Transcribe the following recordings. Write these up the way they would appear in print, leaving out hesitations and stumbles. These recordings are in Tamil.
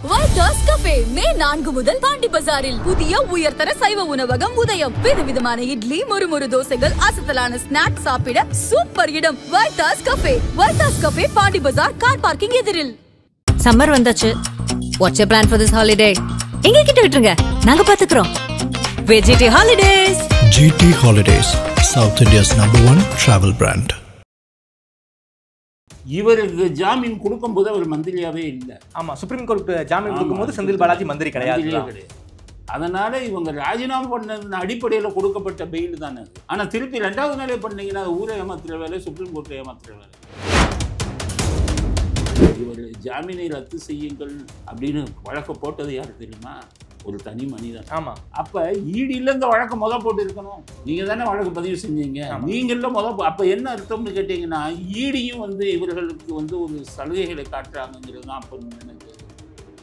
வைட்டர்ஸ் கஃபே மே 4 முதல் பாண்டி பஜாரில் புதிய உயர்தர சைவ உணவகம் உதயம். விதவிதமான இட்லி, முறுமுறு தோசைகள், அசத்தலான ஸ்நாக்ஸ் சாப்பிட சூப்பர் இடம். வைட்டர்ஸ் கஃபே பாண்டி பஜார் கார் பார்க்கிங் எதிரில். சம்மர் வந்தாச்சு. What's your plan for this holiday? எங்க கிட்ட விட்டுருங்க, நாங்க பாத்துக்கிறோம். GT Holidays. GT Holidays, South India's #1 travel brand. இவருக்கு ஜாமீன் கொடுக்கும்போது அவர் மந்திரியாவே இல்லை. ஆமா, சுப்ரீம் கோர்ட் ஜாமீன் கொடுக்கும்போது செந்தில் பாலாஜி மந்திரி கிடையாது. அதனால இவங்க ராஜினாமா பண்ணது அடிப்படையில் கொடுக்கப்பட்ட பெயில் தானே அது. ஆனா திருப்பி 2வது நாளே பண்ணீங்கன்னா அது ஊரை ஏமாத்துற வேலை, சுப்ரீம் கோர்ட்டை ஏமாத்துற வேலை. இவர் ஜாமீனை ரத்து செய்யுங்கள் அப்படின்னு வழக்கு போட்டது யாரு தெரியுமா? ஒரு தனி மனிதன். ஆமா. அப்ப ஈடியில் இந்த வழக்கு போட்டு இருக்கணும். நீங்க தானே வழக்கு பதிவு செஞ்சீங்க. நீங்கள அப்ப என்ன அர்த்தம்னு கேட்டீங்கன்னா, ஈடியும் இவர்களுக்கு ஒரு சலுகைகளை காட்டுறாங்கிறது தான் அப்ப எனக்கு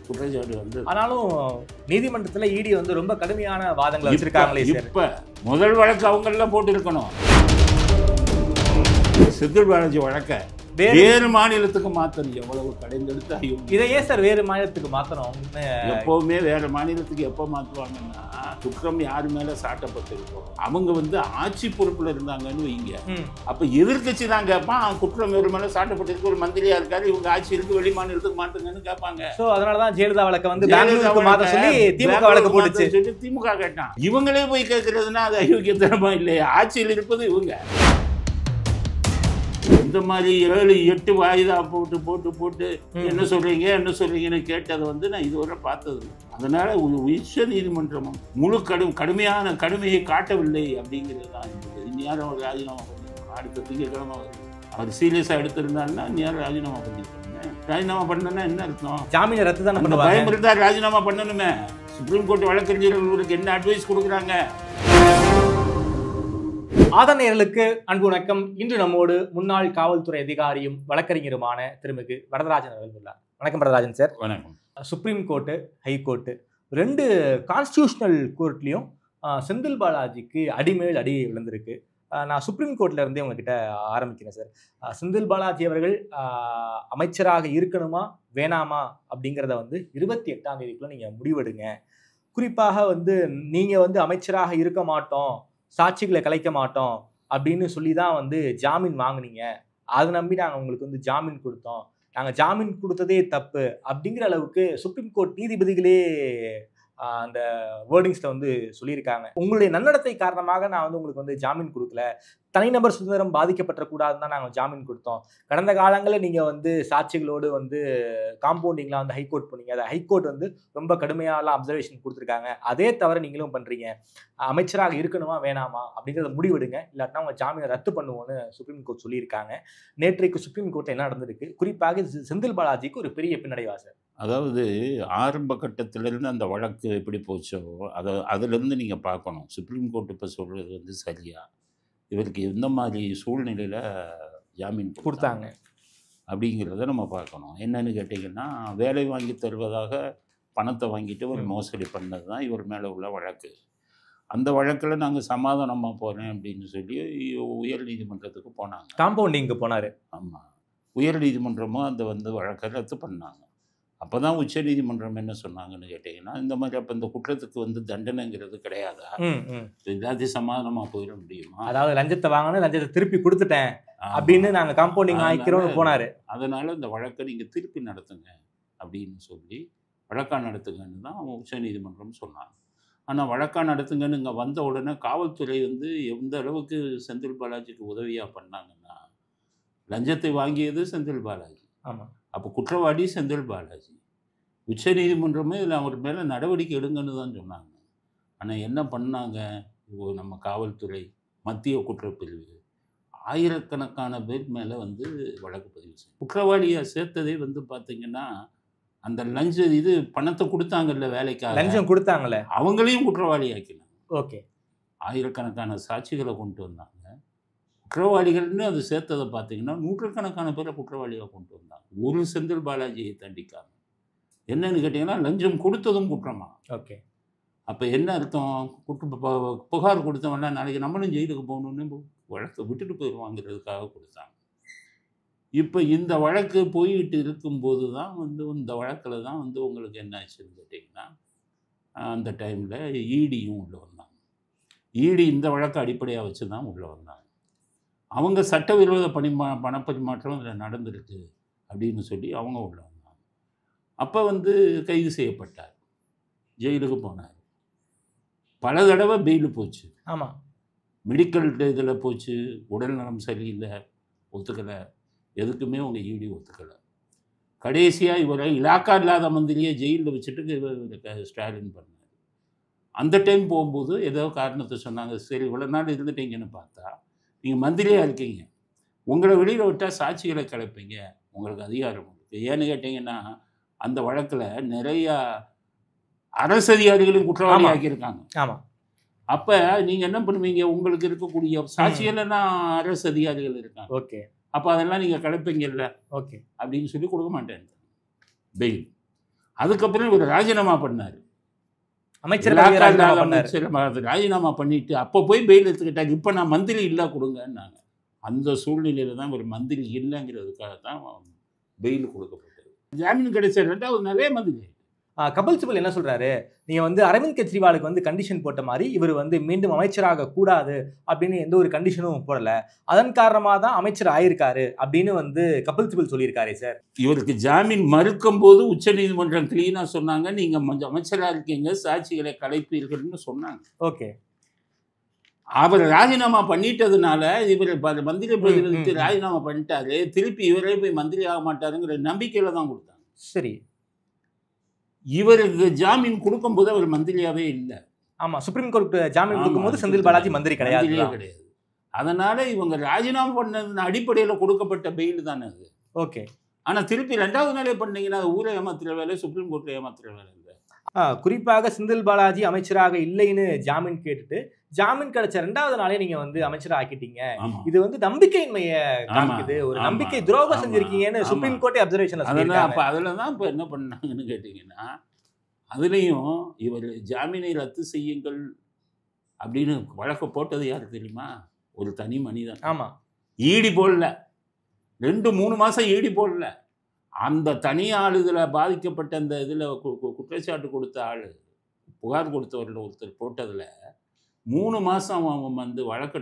குற்றச்சாட்டு வந்து. ஆனாலும் நீதிமன்றத்துல ஈடி ரொம்ப கடுமையான வாதங்களை வச்சிருக்காங்களே. இப்ப முதல் வழக்கு அவங்க எல்லாம் போட்டு இருக்கணும். செந்தில் பாலாஜி வழக்க வேறு மாநிலத்துக்கு மாத்தணும். எவ்வளவு கடைந்தெடுத்து இதை ஏன் சார் வேறு மாநிலத்துக்கு மாத்தணும்? எப்பவுமே வேற மாநிலத்துக்கு எப்போ மாத்துவாங்கன்னா, குற்றம் யாரு மேல சாட்டப்பட்டிருக்கோம் அவங்க ஆட்சி பொறுப்புல இருந்தாங்கன்னு வைங்க. அப்ப எதிர்கட்சி தான் கேட்பான், குற்றம் வேறு மேல சாட்டப்பட்டிருக்கு, ஒரு மந்திரியா இருக்காரு, இவங்க ஆட்சி இருக்கு, வெளி மாநிலத்துக்கு மாத்துங்கன்னு கேட்பாங்க. அதனாலதான் ஜெயலலிதா வழக்க பெங்களூருக்கு மாத்த சொல்லி திமுக வழக்கு போட்டுச்சு சொல்லி திமுக கேட்டான். இவங்களே போய் கேட்கறதுன்னா அது அயோக்கியத்தனமா இல்லையா? ஆட்சியில் இருப்பது இவங்க. இந்த மாதிரி 7-8 வாய்தா போட்டு என்ன சொல்றீங்கன்னு கேட்டதை நான் இதுவரை பார்த்தது. அதனால உச்ச நீதிமன்றமும் முழு கடுமையான கடுமையை காட்டவில்லை அப்படிங்கிறது தான். இந்நேரம் அவர் ராஜினாமா பண்ணிருக்கோம். அடுத்த திங்கட்கிழமை அவர் சீரியஸா எடுத்திருந்தாருன்னா இந்நேரம் ராஜினாமா பண்ணிருக்காங்க. ராஜினாமா பண்ணனா என்ன அர்த்தம்? ஜாமீன் ரத்து தானே பண்ணுவாங்க. பயம் இருந்தா ராஜினாமா பண்ணணுமே. சுப்ரீம் கோர்ட் வழக்கறிஞர்களுக்கு என்ன அட்வைஸ் கொடுக்குறாங்க? ஆதரணையர்களுக்கு அன்பு வணக்கம். இன்று நம்மோடு முன்னாள் காவல்துறை அதிகாரியும் வழக்கறிஞருமான திருமிகு வரதராஜன் அவர்கள் உள்ளார். வணக்கம் வரதராஜன் சார். வணக்கம். சுப்ரீம் கோர்ட்டு, ஹைகோர்ட்டு 2 கான்ஸ்டியூஷனல் கோர்ட்லேயும் செந்தில் பாலாஜிக்கு அடிமேல் அடி விழுந்திருக்கு. நான் சுப்ரீம் கோர்ட்ல இருந்தே உங்ககிட்ட ஆரம்பிக்கிறேன் சார். செந்தில் பாலாஜி அவர்கள் அமைச்சராக இருக்கணுமா வேணாமா அப்படிங்கிறத 28ஆம் தேதிக்குள்ள நீங்கள் முடிவெடுங்க. குறிப்பாக நீங்கள் அமைச்சராக இருக்க மாட்டோம், சாட்சிகளை கலைக்க மாட்டோம் அப்படின்னு சொல்லி தான் ஜாமீன் வாங்கினீங்க. அதை நம்பி நாங்கள் உங்களுக்கு ஜாமீன் கொடுத்தோம். நாங்கள் ஜாமீன் கொடுத்ததே தப்பு அப்படிங்கிற அளவுக்கு சுப்ரீம் கோர்ட் நீதிபதிகளே அந்த வேர்டிங்ஸில் சொல்லியிருக்காங்க. உங்களுடைய நன்னடத்தை காரணமாக நான் உங்களுக்கு ஜாமீன் கொடுக்கல, தனிநபர் சுதந்திரம் பாதிக்கப்பட்டக்கூடாதுன்னு தான் நாங்கள் ஜாமீன் கொடுத்தோம். கடந்த காலங்களில் நீங்கள் சாட்சிகளோடு காம்பவுண்டிங்லாம் ஹைகோர்ட் போனீங்க. அதை ஹைகோர்ட் ரொம்ப கடுமையாலாம் அப்சர்வேஷன் கொடுத்துருக்காங்க. அதே தவிர நீங்களும் பண்ணுறீங்க. அமைச்சராக இருக்கணுமா வேணாமா அப்படிங்கிறத முடிவெடுங்க, இல்லாட்டினா உங்கள் ஜாமீனை ரத்து பண்ணுவோன்னு சுப்ரீம் கோர்ட் சொல்லியிருக்காங்க. நேற்றைக்கு சுப்ரீம் கோர்ட்டில் என்ன நடந்திருக்கு? குறிப்பாக செந்தில் பாலாஜிக்கு ஒரு பெரிய பின்னடைவா சார்? அதாவது ஆரம்ப கட்டத்திலேருந்து அந்த வழக்கு எப்படி போச்சோ அதிலிருந்து நீங்கள் பார்க்கணும். சுப்ரீம் கோர்ட் இப்போ சொல்கிறது சரியா, இவருக்கு எந்த மாதிரி சூழ்நிலையில் ஜாமீன் கொடுத்தாங்க அப்படிங்கிறத நம்ம பார்க்கணும். என்னன்னு கேட்டிங்கன்னா, வேலை வாங்கி தருவதாக பணத்தை வாங்கிட்டு ஒரு மோசடி பண்ணது தான் இவர் மேலே உள்ள வழக்கு. அந்த வழக்கில் நாங்கள் சமாதானமாக போகிறேன் அப்படின்னு சொல்லி உயர் நீதிமன்றத்துக்கு போனாங்க. காம்பவுண்டிங்கு போனார். ஆமாம், உயர் நீதிமன்றமும் அந்த வழக்கை ரத்து பண்ணாங்க. அப்போ தான் உச்ச நீதிமன்றம் என்ன சொன்னாங்கன்னு கேட்டிங்கன்னா, இந்த மாதிரி அப்போ இந்த குற்றத்துக்கு தண்டனைங்கிறது கிடையாதா, எல்லாத்தையும் சமாதானமாக போயிட முடியுமா? அதாவது லஞ்சத்தை வாங்கினா லஞ்சத்தை திருப்பி கொடுத்துட்டேன் அப்படின்னு நாங்கள் காம்பவுண்டிங் ஆகிக்கிறோம்னு போனார். அதனால் இந்த வழக்கை நீங்கள் திருப்பி நடத்துங்க அப்படின்னு சொல்லி வழக்கா நடத்துங்கன்னு தான் உச்ச நீதிமன்றம் சொன்னாங்க. ஆனால் வழக்கா நடத்துங்கன்னு இங்கே வந்த உடனே காவல்துறை எந்த அளவுக்கு செந்தில் பாலாஜிக்கு உதவியாக பண்ணாங்கன்னா, லஞ்சத்தை வாங்கியது செந்தில் பாலாஜி. ஆமாம். அப்போ குற்றவாளி செந்தில் பாலாஜி. உச்ச நீதிமன்றமே இதில் அவர் மேலே நடவடிக்கை எடுங்கன்னு தான் சொன்னாங்க. ஆனால் என்ன பண்ணாங்க? நம்ம காவல்துறை, மத்திய குற்றப்பிரிவு ஆயிரக்கணக்கான பேர் மேலே வழக்கு பதிவு செய்யும். குற்றவாளியை சேர்த்ததே பார்த்திங்கன்னா, அந்த பணத்தை கொடுத்தாங்கல்ல வேலைக்காக, லஞ்சம் கொடுத்தாங்கல்ல, அவங்களையும் குற்றவாளி ஆக்கினாங்க. ஓகே. ஆயிரக்கணக்கான சாட்சிகளை கொண்டு வந்தாங்க. குற்றவாளிகள்னு அது சேர்த்ததை பார்த்தீங்கன்னா நூற்றுக்கணக்கான பேரை குற்றவாளியாக கொண்டு வந்தாங்க. ஒரு செந்தில் பாலாஜியை தண்டிக்காங்க. என்னன்னு கேட்டிங்கன்னா, லஞ்சம் கொடுத்ததும் குற்றமா? ஓகே. அப்போ என்ன அர்த்தம்? புகார் கொடுத்தவனா நாளைக்கு நம்மளும் ஜெயிலுக்கு போகணுன்னு வழக்கை விட்டுட்டு போயிடுவாங்கிறதுக்காக கொடுத்தாங்க. இப்போ இந்த வழக்கு போயிட்டு இருக்கும்போது தான் வந்து இந்த வழக்கில் தான் வந்து உங்களுக்கு என்ன ஆச்சுன்னு கேட்டிங்கன்னா, அந்த டைமில் ஈடியும் உள்ளே வந்தாங்க. ஈடி இந்த வழக்கை அடிப்படையாக வச்சு தான் உள்ளே வந்தாங்க. அவங்க சட்டவிரோத பணப்பரிமாற்றம் இதில் நடந்திருக்கு அப்படின்னு சொல்லி அவங்க உள்ளே வந்தாங்க. அப்போ வந்து கைது செய்யப்பட்டார், ஜெயிலுக்கு போனார். பல தடவை பெயில் போச்சு. ஆமாம், மெடிக்கல் இதில் போச்சு, உடல் நலம் சரியில்லை, ஒத்துக்கலை, எதுக்குமே உங்கள் ஈடி ஒத்துக்கலை. கடைசியாக இவரை இலாக்கா இல்லாத மந்திரியை ஜெயிலில் வச்சுட்டு இவர் ஸ்டாலின் பண்ணார். அந்த டைம் போகும்போது ஏதோ காரணத்தை சொன்னாங்க, சரி இவ்வளோ நாள் இருந்துட்டீங்கன்னு பார்த்தா நீங்கள் மந்திரியாக இருக்கீங்க, உங்களை வெளியில் விட்டால் சாட்சிகளை கலைப்பீங்க, உங்களுக்கு அதிகாரம் இருக்குது. ஏன்னு கேட்டிங்கன்னா அந்த வழக்கில் நிறையா அரசு அதிகாரிகளையும் குற்றவாளி ஆக்கியிருக்காங்க. ஆமாம். அப்போ நீங்கள் என்ன பண்ணுவீங்க, உங்களுக்கு இருக்கக்கூடிய சாட்சிகள்லாம் அரசு அதிகாரிகள் இருக்காங்க. ஓகே. அப்போ அதெல்லாம் நீங்கள் கலைப்பீங்கல்ல, ஓகே அப்படின்னு சொல்லி கொடுக்க மாட்டேன் பெயில். அதுக்கப்புறம் இவர் ராஜினாமா பண்ணார். அமைச்சர் ராஜினாமா பண்ணிட்டு அப்போ போய் பெயில் எடுத்துக்கிட்டாங்க. இப்போ நான் மந்திரி இல்லை கொடுங்கன்னாங்க. அந்த சூழ்நிலையில் தான் ஒரு மந்திரி இல்லைங்கிறதுக்காக தான் பெயில் கொடுக்கப்பட்டது. ஜாமீன் கிடைச்ச 2வது நாளே மந்திரி. கபில் சிபல் என்ன சொல்றாரு, நீங்க வந்து அரவிந்த் கெஜ்ரிவாலுக்கு வந்து கண்டிஷன் போட்ட மாதிரி இவர் வந்து மீண்டும் அமைச்சராக கூடாது அப்படின்னு எந்த ஒரு கண்டிஷனும் போடல, அதன் காரணமாக தான் அமைச்சர் ஆயிருக்காரு அப்படின்னு வந்து கபில் சிபல் சொல்லியிருக்காரு. சார், இவருக்கு ஜாமீன் மறுக்கும் போது உச்சநீதிமன்றம் கிளீனாக சொன்னாங்க, நீங்க அமைச்சராக இருக்கீங்க, சாட்சிகளை கலைப்பீர்கள்னு சொன்னாங்க. ஓகே. அவர் ராஜினாமா பண்ணிட்டதுனால இவர் மந்திரி பதவிக்கு ராஜினாமா பண்ணிட்டாரு, திருப்பி இவரே போய் மந்திரி ஆக மாட்டாருங்கிற நம்பிக்கையில தான் கொடுத்தாங்க. சரி, இவருக்கு ஜாமீன் கொடுக்கும்போது அவர் மந்திரியாவே இல்லை. ஆமா, சுப்ரீம் கோர்ட் ஜாமீன் கொடுக்கும்போது செந்தில் பாலாஜி மந்திரி கிடையாது. அதனால இவங்க ராஜினாமா பண்ணது அடிப்படையில் கொடுக்கப்பட்ட பெயில் தானே அது. ஓகே. ஆனா திருப்பி 2வது நாளே பண்ணீங்கன்னா அது ஊரை ஏமாத்துற வேலை, சுப்ரீம் கோர்ட்ல ஏமாத்துற வேலை இல்லை. குறிப்பாக செந்தில் பாலாஜி அமைச்சராக இல்லைன்னு ஜாமீன் கேட்டுட்டு ஜாமீன் கிடைச்ச 2வது நாளே நீங்க வந்து அமைச்சராக ஆக்கிட்டீங்க. இது வந்து நம்பிக்கையின்மையை காமிக்குது, ஒரு நம்பிக்கை துரோகம் செஞ்சிருக்கீங்கன்னு சுப்ரீம் கோர்ட் அப்சர்வேஷன்ல சொல்லிருக்காங்க. அப்ப அதுல தான் இப்ப என்ன பண்ணாங்கன்னு கேட்டீங்கன்னா, அதுலயும் இவர் ஜாமீனை ரத்து செய்யுங்கள் அப்படின்னு வழக்கு போட்டது யாரு தெரியுமா? ஒரு தனி மனிதன். ஆமா, ஈடி போடல, 2-3 மாசம் ஈடி போடல. அந்த தனி ஆள் இதில் பாதிக்கப்பட்ட அந்த இதில் குற்றச்சாட்டு கொடுத்த ஆள், புகார் கொடுத்தவரில் ஒருத்தர் போட்டதில் 3 மாதம் அவன் வந்து வழக்கு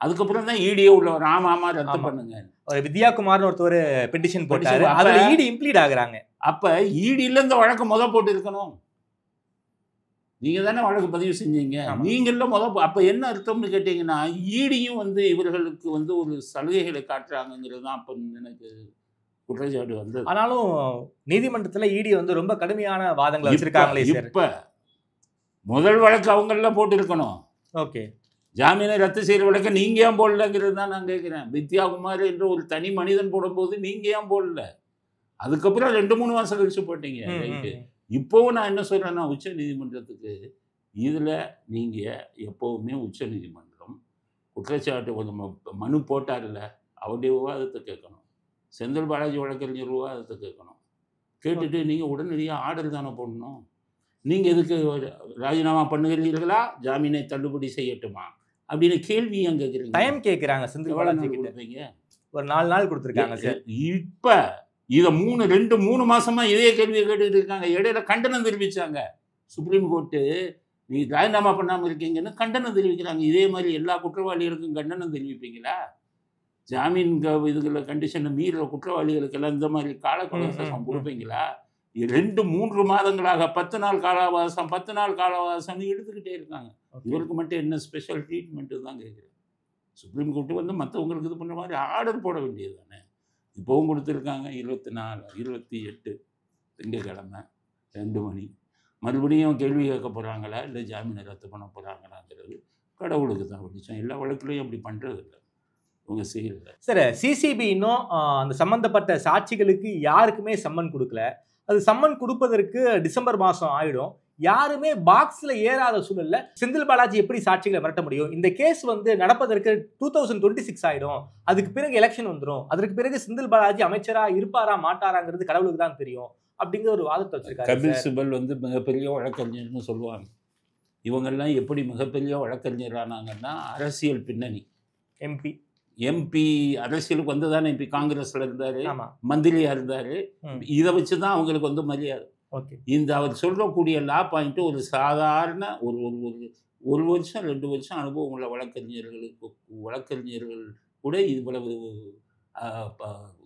அதுக்கப்புறம் தான் ஈடியே உள்ளவர் ஆமாமா ரத்து பண்ணுங்க. ஒரு வித்யாகுமார்னு ஒருத்தர் பெட்டிஷன் போட்டாரு, அதுல ஈடி இம்ப்ளீட் ஆகுறாங்க. அப்ப ஈடியில் இந்த வழக்கு போட்டு இருக்கணும். நீங்க தானே வழக்கு பதிவு செஞ்சீங்க, நீங்கள அப்ப என்ன அர்த்தம்னு கேட்டீங்கன்னா, ஈடியும் வந்து இவர்களுக்கு வந்து ஒரு சலுகைகளை காட்டுறாங்கிறது தான் அப்ப எனக்கு குற்றச்சாட்டு வந்தது. ஆனாலும் நீதிமன்றத்தில் ஈடி வந்து ரொம்ப கடுமையான வாதங்களை வச்சிருக்காங்களே. இப்ப முதல் வழக்கு அவங்கெல்லாம் போட்டு இருக்கணும். ஓகே. ஜாமீனை ரத்து செய்கிற வழக்கு நீங்க ஏன் போடலங்கிறது தான் நான் கேட்குறேன். வித்யாகுமார் என்று ஒரு தனி மனிதன் போடும்போது நீங்க ஏன் போடல? அதுக்கப்புறம் 2-3 மாசம் கழிச்சு போட்டீங்க. ரைட்டு. இப்போவும் நான் என்ன சொல்றேன்னா, உச்ச நீதிமன்றத்துக்கு இதுல நீங்க எப்பவுமே உச்ச நீதிமன்றம் குற்றச்சாட்டு மனு போட்டார்ல, அவருடைய விவாதத்தை கேட்கணும். செந்தில் பாலாஜி வழக்கறிஞர் விவாதத்தை கேட்கணும். கேட்டுட்டு நீங்கள் உடனடியாக ஆர்டர் தானே போடணும். நீங்கள் எதுக்கு ராஜினாமா பண்ணுகிறீர்களா, ஜாமீனை தள்ளுபடி செய்யட்டுமா அப்படின்னு கேள்வி ஏன் கேட்குறீங்க? டைம் கேட்குறாங்க. செந்தில் பாலாஜி கொடுப்பீங்க, ஒரு 4 நாள் கொடுத்துருக்காங்க சார். இப்போ இதை 2-3 மாசமா இதே கேள்வியை கேட்டுக்கிட்டு இருக்காங்க. இடையில கண்டனம் தெரிவித்தாங்க. சுப்ரீம் கோர்ட்டு நீங்கள் ராஜினாமா பண்ணாமல் இருக்கீங்கன்னு கண்டனம் தெரிவிக்கிறாங்க. இதே மாதிரி எல்லா குற்றவாளிகளுக்கும் கண்டனம் தெரிவிப்பீங்களா? ஜாமீன் இதுகளை கண்டிஷனை மீற குற்றவாளிகளுக்கெல்லாம் இந்த மாதிரி காலக்கவசம் கொடுப்பீங்களா? 2-3 மாதங்களாக 10 நாள் காலாவகாசம் 10 நாள் காலாவகாசம் எடுத்துக்கிட்டே இருக்காங்க. இவருக்கு மட்டும் என்ன ஸ்பெஷல் ட்ரீட்மெண்ட்டு தான் கேட்குறேன். சுப்ரீம் கோர்ட்டு வந்து மற்றவங்களுக்கு இது பண்ணுற மாதிரி ஆர்டர் போட வேண்டியது தானே. இப்போவும் கொடுத்துருக்காங்க. 28 திங்கக்கிழமை 2 மணி மறுபடியும் கேள்வி கேட்க போகிறாங்களா, இல்லை ஜாமீனை ரத்து பண்ண போகிறாங்களாங்கிறது கடவுளுக்கு தான் வெளிச்சம். எல்லா வழக்குலையும் அப்படி பண்ணுறது இல்லை, அவங்க செய்யல. சார், சிசிபி இன்னும் அந்த சம்பந்தப்பட்ட சாட்சிகளுக்கு யாருக்குமே சம்மன் கொடுக்கல. அது சம்மன் கொடுப்பதற்கு டிசம்பர் மாதம் ஆயிடும். யாருமே பாக்ஸில் ஏறாத சூழல்ல செந்தில் பாலாஜி எப்படி சாட்சிகளை மிரட்ட முடியும்? இந்த கேஸ் வந்து நடப்பதற்கு 2026 ஆயிடும். அதுக்கு பிறகு எலெக்ஷன் வந்துடும். அதற்கு பிறகு செந்தில் பாலாஜி அமைச்சரா இருப்பாரா மாட்டாராங்கிறது கடவுளுக்கு தான் தெரியும் அப்படிங்கிற ஒரு வாதத்தை வச்சிருக்காரு. கபில் சிபல் வந்து மிகப்பெரிய வழக்கறிஞர்னு சொல்லுவாங்க. இவங்கெல்லாம் எப்படி மிகப்பெரிய வழக்கறிஞர் ஆனாங்கன்னா, அரசியல் பின்னணி, எம்பி அரசியலுக்கு வந்து தானே எம்பி காங்கிரஸில் இருந்தார், ஆமா. மந்திரியாக இருந்தார். ம். இதை வச்சு தான் அவங்களுக்கு வந்து மரியாதை. ஓகே. இந்த அவர் சொல்லக்கூடிய லா பாயிண்ட்டு ஒரு சாதாரண ஒரு ஒரு ஒரு ஒரு வருஷம் 2 வருஷம் அனுபவம் உள்ள வழக்கறிஞர்கள் கூட இவ்வளவு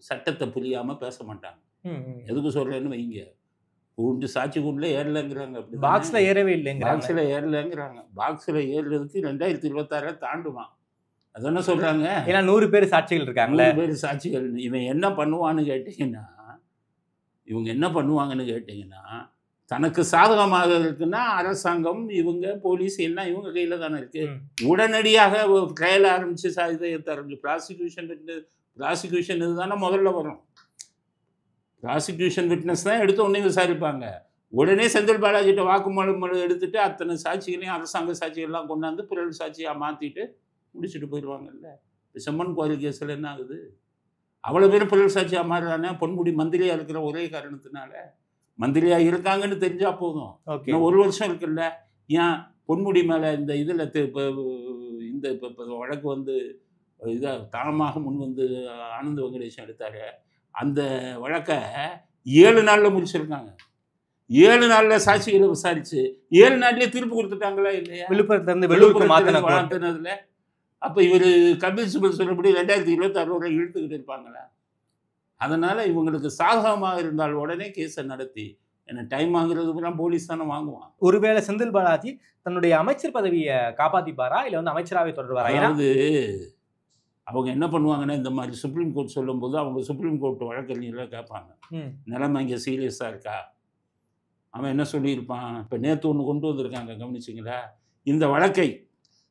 சட்டத்தை புரியாமல் பேச மாட்டாங்க. எதுக்கு சொல்கிறேன்னு வைங்க, கூண்டு சாட்சி கூண்டில் ஏறலைங்கிறாங்க. அப்படி பாக்ஸ்ல ஏறவே இல்லைங்கிறாங்க. பாக்ஸில் ஏறலைங்கிறாங்க. பாக்ஸில் ஏறுறதுக்கு 2026 தாண்டுவான். அதானே சொல்கிறாங்க. ஏன்னா 100 பேர் சாட்சிகள் இருக்காங்களே. 100 பேர் சாட்சிகள். இவன் என்ன பண்ணுவான்னு கேட்டிங்கன்னா, இவங்க என்ன பண்ணுவாங்கன்னு கேட்டிங்கன்னா, தனக்கு சாதகமாக இருக்குன்னா அரசாங்கம், இவங்க போலீஸ் எல்லாம் இவங்க கையில் தானே இருக்குது. உடனடியாக ட்ரையல் ஆரம்பித்து இதை ஆரம்பிச்சு ப்ராசிக்யூஷன் இது தானே முதல்ல வரும். ப்ராசிக்யூஷன் விட்னஸ் தான் எடுத்து உடனே விசாரிப்பாங்க. உடனே செந்தில் பாலாஜிட்ட வாக்குமூலம் எடுத்துட்டு அத்தனை சாட்சிகளையும் அரசாங்க சாட்சிகள்லாம் கொண்டாந்து புரல் சாட்சியாக மாற்றிட்டு முடிச்சுட்டு போயிடுவாங்கல்ல. செம்மன் கோயில் கேஸில் என்ன ஆகுது? அவ்வளோ பேர் புரல் சாட்சியாக மாறுறானே. பொன்முடி மந்திரியாக இருக்கிற ஒரே காரணத்தினால, மந்திரியாக இருக்காங்கன்னு தெரிஞ்சால் போதும். இன்னும் 1 வருஷம் இருக்குல்ல. ஏன் பொன்முடி மேலே இந்த இதில் இப்போ வழக்கு வந்து இதாக தாமாக முன் வந்து ஆனந்த வெங்கடேசன் எடுத்தார். அந்த வழக்கை 7 நாளில் முடிச்சிருக்காங்க. 7 நாளில் சாட்சிகளை விசாரித்து 7 நாள்லேயே தீர்ப்பு கொடுத்துட்டாங்களா இல்லையா? விழுப்புரத்துலேருந்து வெள்ளூருக்கு மாற்றினதில். அப்போ இவர் கபில் சிபல் சொல்லப்படி 2026 வரை இழுத்துக்கிட்டு இருப்பாங்களா? அதனால் இவங்களுக்கு சாதகமாக இருந்தால் உடனே கேஸை நடத்தி என்ன டைம் வாங்குறதுக்குலாம் போலீஸ் தானே வாங்குவான். ஒருவேளை செந்தில் பாலாஜி தன்னுடைய அமைச்சர் பதவியை காப்பாற்றிப்பாரா, இல்லை வந்து அமைச்சராகவே தொடர்வாரா? அதாவது அவங்க என்ன பண்ணுவாங்கன்னா, இந்த மாதிரி சுப்ரீம் கோர்ட் சொல்லும்போது அவங்க சுப்ரீம் கோர்ட் வழக்கறிஞர்கள் கேட்பாங்க, நிலைமை இங்கே சீரியஸாக இருக்கா? அவன் என்ன சொல்லியிருப்பான்? இப்போ நேற்று ஒன்று கொண்டு வந்திருக்காங்க, கவனிச்சிங்களா? இந்த வழக்கை,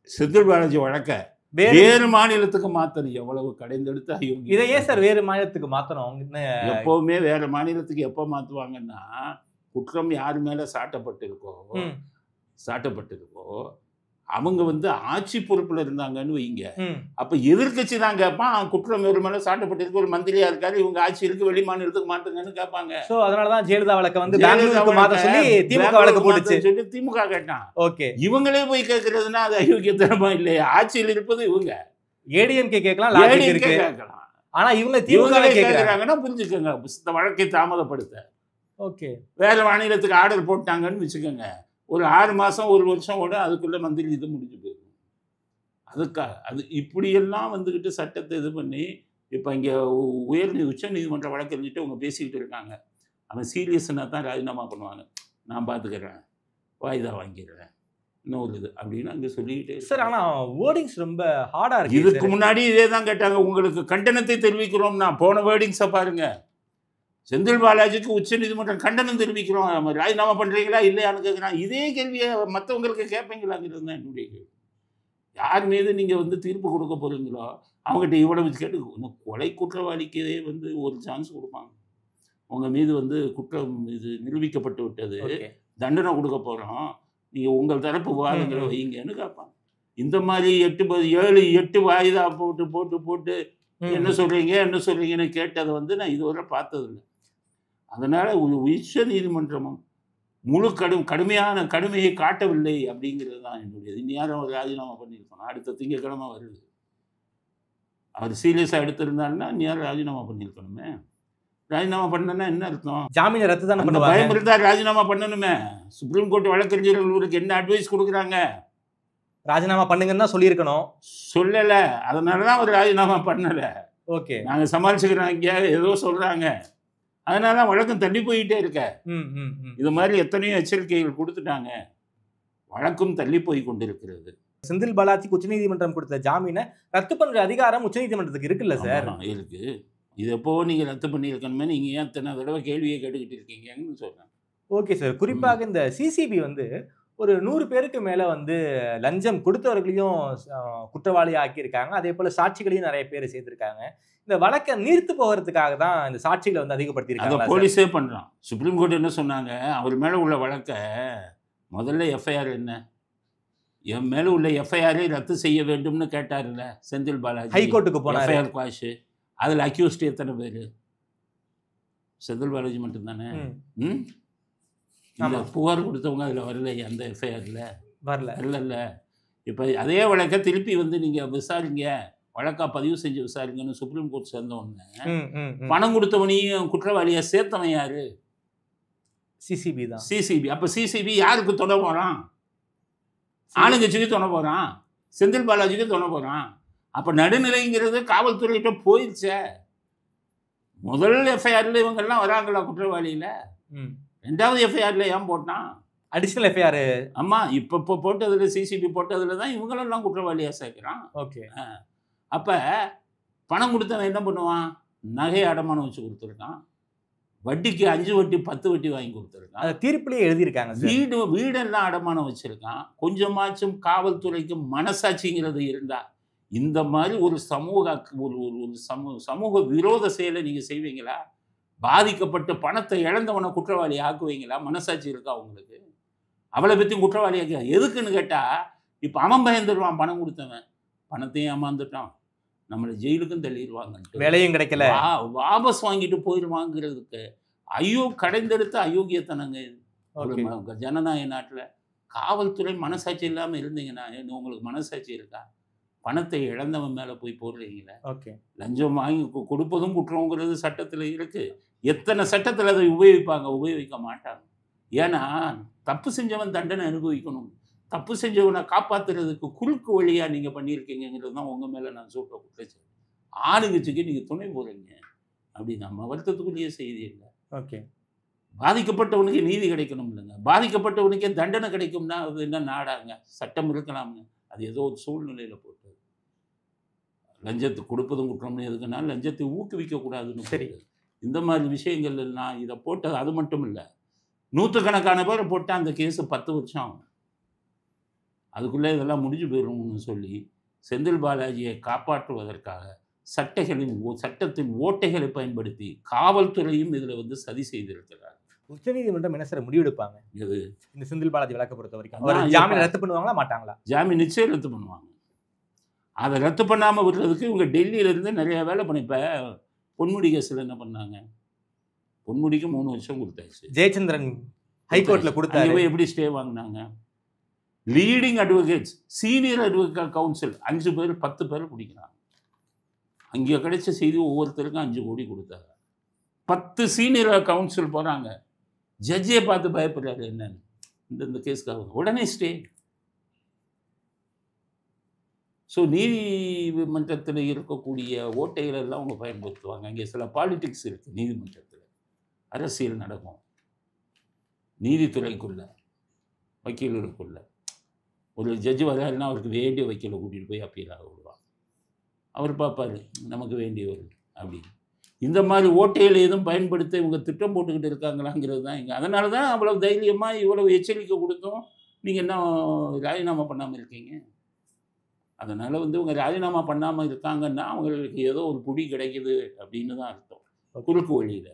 செந்தில் பாலாஜி வழக்கை வேறு மாநிலத்துக்கு மாற்றணும். எவ்வளவு கடைந்தெடுத்து அயோக்கியம். இதை ஏன் சார் வேறு மாநிலத்துக்கு மாற்றணும்? எப்போவுமே வேறு மாநிலத்துக்கு எப்போ மாற்றுவாங்கன்னா, குற்றம் யார் மேலே சாட்டப்பட்டிருக்கோ அவங்க வந்து ஆட்சி பொறுப்பில் இருந்தாங்கன்னு வைங்க. அப்போ எதிர்கட்சி தான் கேட்பான், குற்றம் வேறு மேலே சாட்டப்பட்டிருக்கு, ஒரு மந்திரியாக இருக்காரு, இவங்க ஆட்சி இருக்கு, வெளி மாநிலத்துக்கு மாற்றுங்கன்னு கேட்பாங்க. ஸோ அதனால தான் ஜெயலலிதா வழக்கை வந்து பெங்களூருக்கு மாற்ற சொல்லி திமுக வழக்கு போட்டுச்சு சொல்லி திமுக கேட்டான். ஓகே. இவங்களே போய் கேட்கறதுன்னா அது அயோக்கியத்தனமா இல்லையா? ஆட்சியில் இருப்பது இவங்க. ஏடிஎம்கே கேட்கலாம், லாஜிக் இருக்கு. கேட்கலாம். ஆனா இவங்க திமுக கேட்கறாங்கன்னா புரிஞ்சுக்கோங்க, வழக்கை தாமதப்படுத்த. ஓகே. வேற மாநிலத்துக்கு ஆர்டர் போட்டாங்கன்னு வச்சுக்கோங்க, ஒரு 6 மாதம் 1 வருஷம் கூட அதுக்குள்ளே மந்திரி இது முடிஞ்சு போயிடும். அதுக்காக அது இப்படியெல்லாம் வந்துக்கிட்டு சட்டத்தை இது பண்ணி இப்போ இங்கே உச்ச நீதிமன்ற வழக்கறிஞர்கிட்ட அவங்க பேசிக்கிட்டு இருக்காங்க. அவன் சீரியஸ்னா தான் ராஜினாமா பண்ணுவாங்க. நான் பார்த்துக்கிறேன், வாய்தா வாங்கிடுறேன், இன்னொரு இது அப்படின்னு அங்கே சொல்லிக்கிட்டே சார். ஆனால் வேர்டிங்ஸ் ரொம்ப ஹார்டாக இருக்குது. இதுக்கு முன்னாடி இதே தான் கேட்டாங்க, உங்களுக்கு கண்டனத்தை தெரிவிக்கிறோம்னா. போன வேர்டிங்ஸை பாருங்கள். செந்தில் பாலாஜிக்கு உச்ச நீதிமன்றம் கண்டனம் தெரிவிக்கிறோம், ராஜினாமா பண்ணுறீங்களா இல்லையான்னு கேட்குறான். இதே கேள்வியை மற்றவங்களுக்கு கேட்பீங்களாங்கிறது தான் என்னுடைய கேள்வி. யார் மீது நீங்கள் வந்து தீர்ப்பு கொடுக்க போகிறீங்களோ அவங்ககிட்ட இவ்வளவு கேட்டு, கொலை குற்றவாளிக்கே வந்து ஒரு சான்ஸ் கொடுப்பாங்க. உங்கள் மீது வந்து குற்றம் இது நிரூபிக்கப்பட்டு விட்டது, தண்டனை கொடுக்க போகிறோம், நீங்கள் உங்கள் தரப்பு வாதங்களை வைங்கன்னு கேட்பாங்க. இந்த மாதிரி 7-8 வாய்தா போட்டு என்ன சொல்கிறீங்கன்னு கேட்டதை வந்து நான் இதுவரை பார்த்ததில்லை. அதனால் உச்ச நீதிமன்றமும் முழு கடுமையை காட்டவில்லை அப்படிங்கிறது தான் என்னுடைய. இந்நேரம் ராஜினாமா பண்ணியிருக்கணும். அடுத்த திங்கக்கிழமை வருது. அவர் சீரியஸாக எடுத்திருந்தாருன்னா இந்நேரம் ராஜினாமா பண்ணியிருக்கணுமே. ராஜினாமா பண்ணனா என்ன அர்த்தம்? ஜாமீன் ரத்து தானே பண்ணுவாங்க. பயம் இருந்தால் ராஜினாமா பண்ணணுமே. சுப்ரீம் கோர்ட் வழக்கறிஞர்களுக்கு என்ன அட்வைஸ் கொடுக்குறாங்க? ராஜினாமா பண்ணுங்கன்னு தான் சொல்லியிருக்கணும். சொல்லலை. அதனால தான் அவர் ராஜினாமா பண்ணலை. ஓகே, நாங்கள் சமாளிச்சுக்கிறோம், எங்கேயாவது ஏதோ சொல்கிறாங்க, அதனால தான் வழக்கம் தள்ளி போயிட்டே இருக்க. இது மாதிரி எத்தனையோ எச்சரிக்கைகள் கொடுத்துட்டாங்க, வழக்கும் தள்ளி போய் கொண்டிருக்கிறது. செந்தில் பாலாஜிக்கு உச்சநீதிமன்றம் கொடுத்த ஜாமீனை ரத்து பண்ணுற அதிகாரம் உச்சநீதிமன்றத்துக்கு இருக்குல்ல சார்? இருக்கு. இது எப்போ நீங்கள் ரத்து பண்ணியிருக்கணுமே, நீங்கள் ஏன் இத்தனை தடவை கேள்வியை கேட்டுக்கிட்டு இருக்கீங்கன்னு சொல்கிறேன். Okay sir. குறிப்பாக இந்த சிசிபி வந்து ஒரு 100 பேருக்கு மேலே வந்து லஞ்சம் கொடுத்தவர்களையும் குற்றவாளி ஆக்கியிருக்காங்க. அதே போல் சாட்சிகளையும் நிறைய பேர் சேர்த்துருக்காங்க. இந்த வழக்கை நீர்த்து போகிறதுக்காக தான் இந்த சாட்சிகளை வந்து அதிகப்படுத்தியிருக்காங்க. போலீஸே பண்ணுறான். சுப்ரீம் கோர்ட் என்ன சொன்னாங்க, அவர் மேலே உள்ள வழக்கை முதல்ல எஃப்ஐஆர் என்ன, என் மேலே உள்ள எஃப்ஐஆரை ரத்து செய்ய வேண்டும்னு கேட்டார்ல செந்தில் பாலாஜி. ஹைகோர்ட்டுக்கு போனார். FIR quash. அதில் அக்யூஸ்ட் எத்தனை பேர்? செந்தில் பாலாஜி மட்டும்தானே. இந்த புகார் கொடுத்தவங்க அதில் வரல, அந்த எஃப்ஐஆரில் வரல. இப்போ அதே வழக்கை திருப்பி வந்து நீங்கள் விசாரிங்க, வழக்கா பதிவு செஞ்சு விசாரிங்கன்னு சுப்ரீம் கோர்ட் சேர்ந்த உடனே பணம் கொடுத்தவனையும் குற்றவாளியா சேர்த்தவன் யாரு? சிசிபி தான். சிசிபி. அப்ப சிசிபி யாருக்கு தொட போறான்? ஆளுங்கட்சிக்கு தொட போறான், செந்தில் பாலாஜிக்கு தொட போறான். அப்ப நடுநிலைங்கிறது காவல்துறையிட்ட போயிடுச்சே. முதல் எஃப்ஐஆர்ல இவங்க எல்லாம் வராங்களா குற்றவாளியில? 2வது எஃப்ஐஆர்ல ஏன் போட்டான்? Additional FIR. ஆமா, இப்ப போட்டதுல சிசிபி போட்டதுல தான் இவங்களெல்லாம் குற்றவாளியா சேர்க்கிறான். ஓகே. அப்ப பணம் கொடுத்தவன் என்ன பண்ணுவான்? நகை அடமானம் வச்சு கொடுத்துருக்கான், வட்டிக்கு 5 வட்டி 10 வட்டி வாங்கி கொடுத்துருக்கான். அது தீர்ப்புலேயே எழுதியிருக்காங்க. வீடெல்லாம் அடமானம் வச்சிருக்கான். கொஞ்சமாச்சும் காவல்துறைக்கு மனசாட்சிங்கிறது இருந்தா இந்த மாதிரி ஒரு சமூக விரோத செயலை நீங்க செய்வீங்களா? பாதிக்கப்பட்ட பணத்தை இழந்தவனை குற்றவாளி ஆக்குவீங்களா? மனசாட்சி இருக்கா உங்களுக்கு? அவளை பற்றியும் குற்றவாளியாக எதுக்குன்னு கேட்டா, இப்போ அவன் பயந்துருவான். பணம் கொடுத்தவன் பணத்தையும் ஏமாந்துட்டான், நம்மளை ஜெயிலுக்கும் தள்ளிடுவாங்க, வேலையும் கிடைக்கல, வாபஸ் வாங்கிட்டு போயிடுவாங்கிறதுக்கு கடைந்தெடுத்த அயோக்கியத்தனங்க. ஜனநாயக நாட்டில் காவல்துறை மனசாட்சி இல்லாமல் இருந்தீங்கன்னா, உங்களுக்கு மனசாட்சி இருக்கா? பணத்தை இழந்தவன் மேலே போய் போடுறீங்களே. ஓகே. லஞ்சம் வாங்கி கொடுப்பதும் குற்றங்கிறது சட்டத்தில் இருக்கு. எத்தனை சட்டத்தில் அதை உபயோகிக்க மாட்டாங்க. ஏன்னா தப்பு செஞ்சவன் தண்டனை அனுபவிக்கணும். தப்பு செஞ்சவனை காப்பாற்றுறதுக்கு குறுக்கு வழியாக நீங்கள் பண்ணியிருக்கீங்கிறது தான் உங்கள் மேலே நான் சொல்கிற குற்றச்சாட்டு. ஆளுங்கட்சிக்கு நீங்கள் துணை போகிறீங்க அப்படி நம்ம வருத்தத்துக்குள்ளேயே செய்தி இல்லை. ஓகே. பாதிக்கப்பட்டவனுக்கு நீதி கிடைக்கணும் இல்லைங்க. பாதிக்கப்பட்டவனுக்கே தண்டனை கிடைக்கும்னா அது என்ன நாடாங்க? சட்டம் இருக்கலாமுங்க. அது ஏதோ ஒரு சூழ்நிலையில் போட்டு லஞ்சத்தை கொடுப்பதும் குற்றம்னு எதுக்குன்னா லஞ்சத்தை ஊக்குவிக்கக்கூடாதுன்னு. சரி, இந்த மாதிரி விஷயங்கள் நான் இதை போட்டது அது மட்டும் இல்லை, நூற்றுக்கணக்கான பேரை போட்டால் அந்த கேஸு 10 வருஷம் ஆகும். அதுக்குள்ளே இதெல்லாம் முடிஞ்சு போயிடும்னு சொல்லி செந்தில் பாலாஜியை காப்பாற்றுவதற்காக சட்டத்தின் ஓட்டைகளை பயன்படுத்தி காவல்துறையும் இதில் சதி செய்திருக்கிறார். உச்சநீதிமன்றம் என்ன சார் முடிவெடுப்பாங்க இது இந்த செந்தில் பாலாஜி வழக்கை பொறுத்த வரைக்கும்? ஜாமீன் ரத்து பண்ணுவாங்களா மாட்டாங்களா? ஜாமீன் நிச்சயம் ரத்து பண்ணுவாங்க. அதை ரத்து பண்ணாமல் விடுறதுக்கு இவங்க டெல்லியிலேருந்து நிறைய வேலை பண்ணி. இப்போ பொன்முடி கேஸில் என்ன பண்ணாங்க? பொன்முடிக்கு 3 வருஷம் கொடுத்தாச்சு. ஜெயச்சந்திரன் ஹைகோர்ட்டில் கொடுத்தாரு. எப்படி ஸ்டே வாங்கினாங்க? Leading advocates, senior advocate council 5 பேர் 10 பேர் பிடிக்கிறாங்க. அங்கே கிடைச்ச செய்தி ஒவ்வொருத்தருக்கும் 5 கோடி கொடுத்தாங்க. 10 சீனியர் கவுன்சில் போகிறாங்க. ஜட்ஜியை பார்த்து பயப்படுறாரு என்னன்னு இந்த கேஸ்க்காக. உடனே ஸ்டே. ஸோ நீதிமன்றத்தில் இருக்கக்கூடிய ஓட்டைகள் எல்லாம் அவங்க பயன்படுத்துவாங்க. அங்கே சில பாலிடிக்ஸ் இருக்குது நீதிமன்றத்தில். அரசியல் நடக்கும் நீதித்துறைக்குள்ள, வக்கீல்களுக்குள்ள. ஒரு ஜட்ஜு வராருன்னா அவருக்கு வேண்டிய வக்கீலை கூட்டிகிட்டு போய் அப்பீலாக விடுவாங்க. அவர் பார்ப்பார் நமக்கு வேண்டியவர் அப்படின்னு. இந்த மாதிரி ஓட்டைகளை எதுவும் பயன்படுத்த இவங்க திட்டம் போட்டுக்கிட்டு இருக்காங்களாங்கிறது தான் இங்கே. அதனால தான் அவ்வளோ தைரியமாக இவ்வளோ எச்சரிக்கை கொடுத்தோம். நீங்கள் என்ன ராஜினாமா பண்ணாமல் இருக்கீங்க? அதனால் இவங்க ராஜினாமா பண்ணாமல் இருக்காங்கன்னா அவங்களுக்கு ஏதோ ஒரு புடி கிடைக்குது அப்படின்னு தான் அர்த்தம். குறுக்கு வழியில்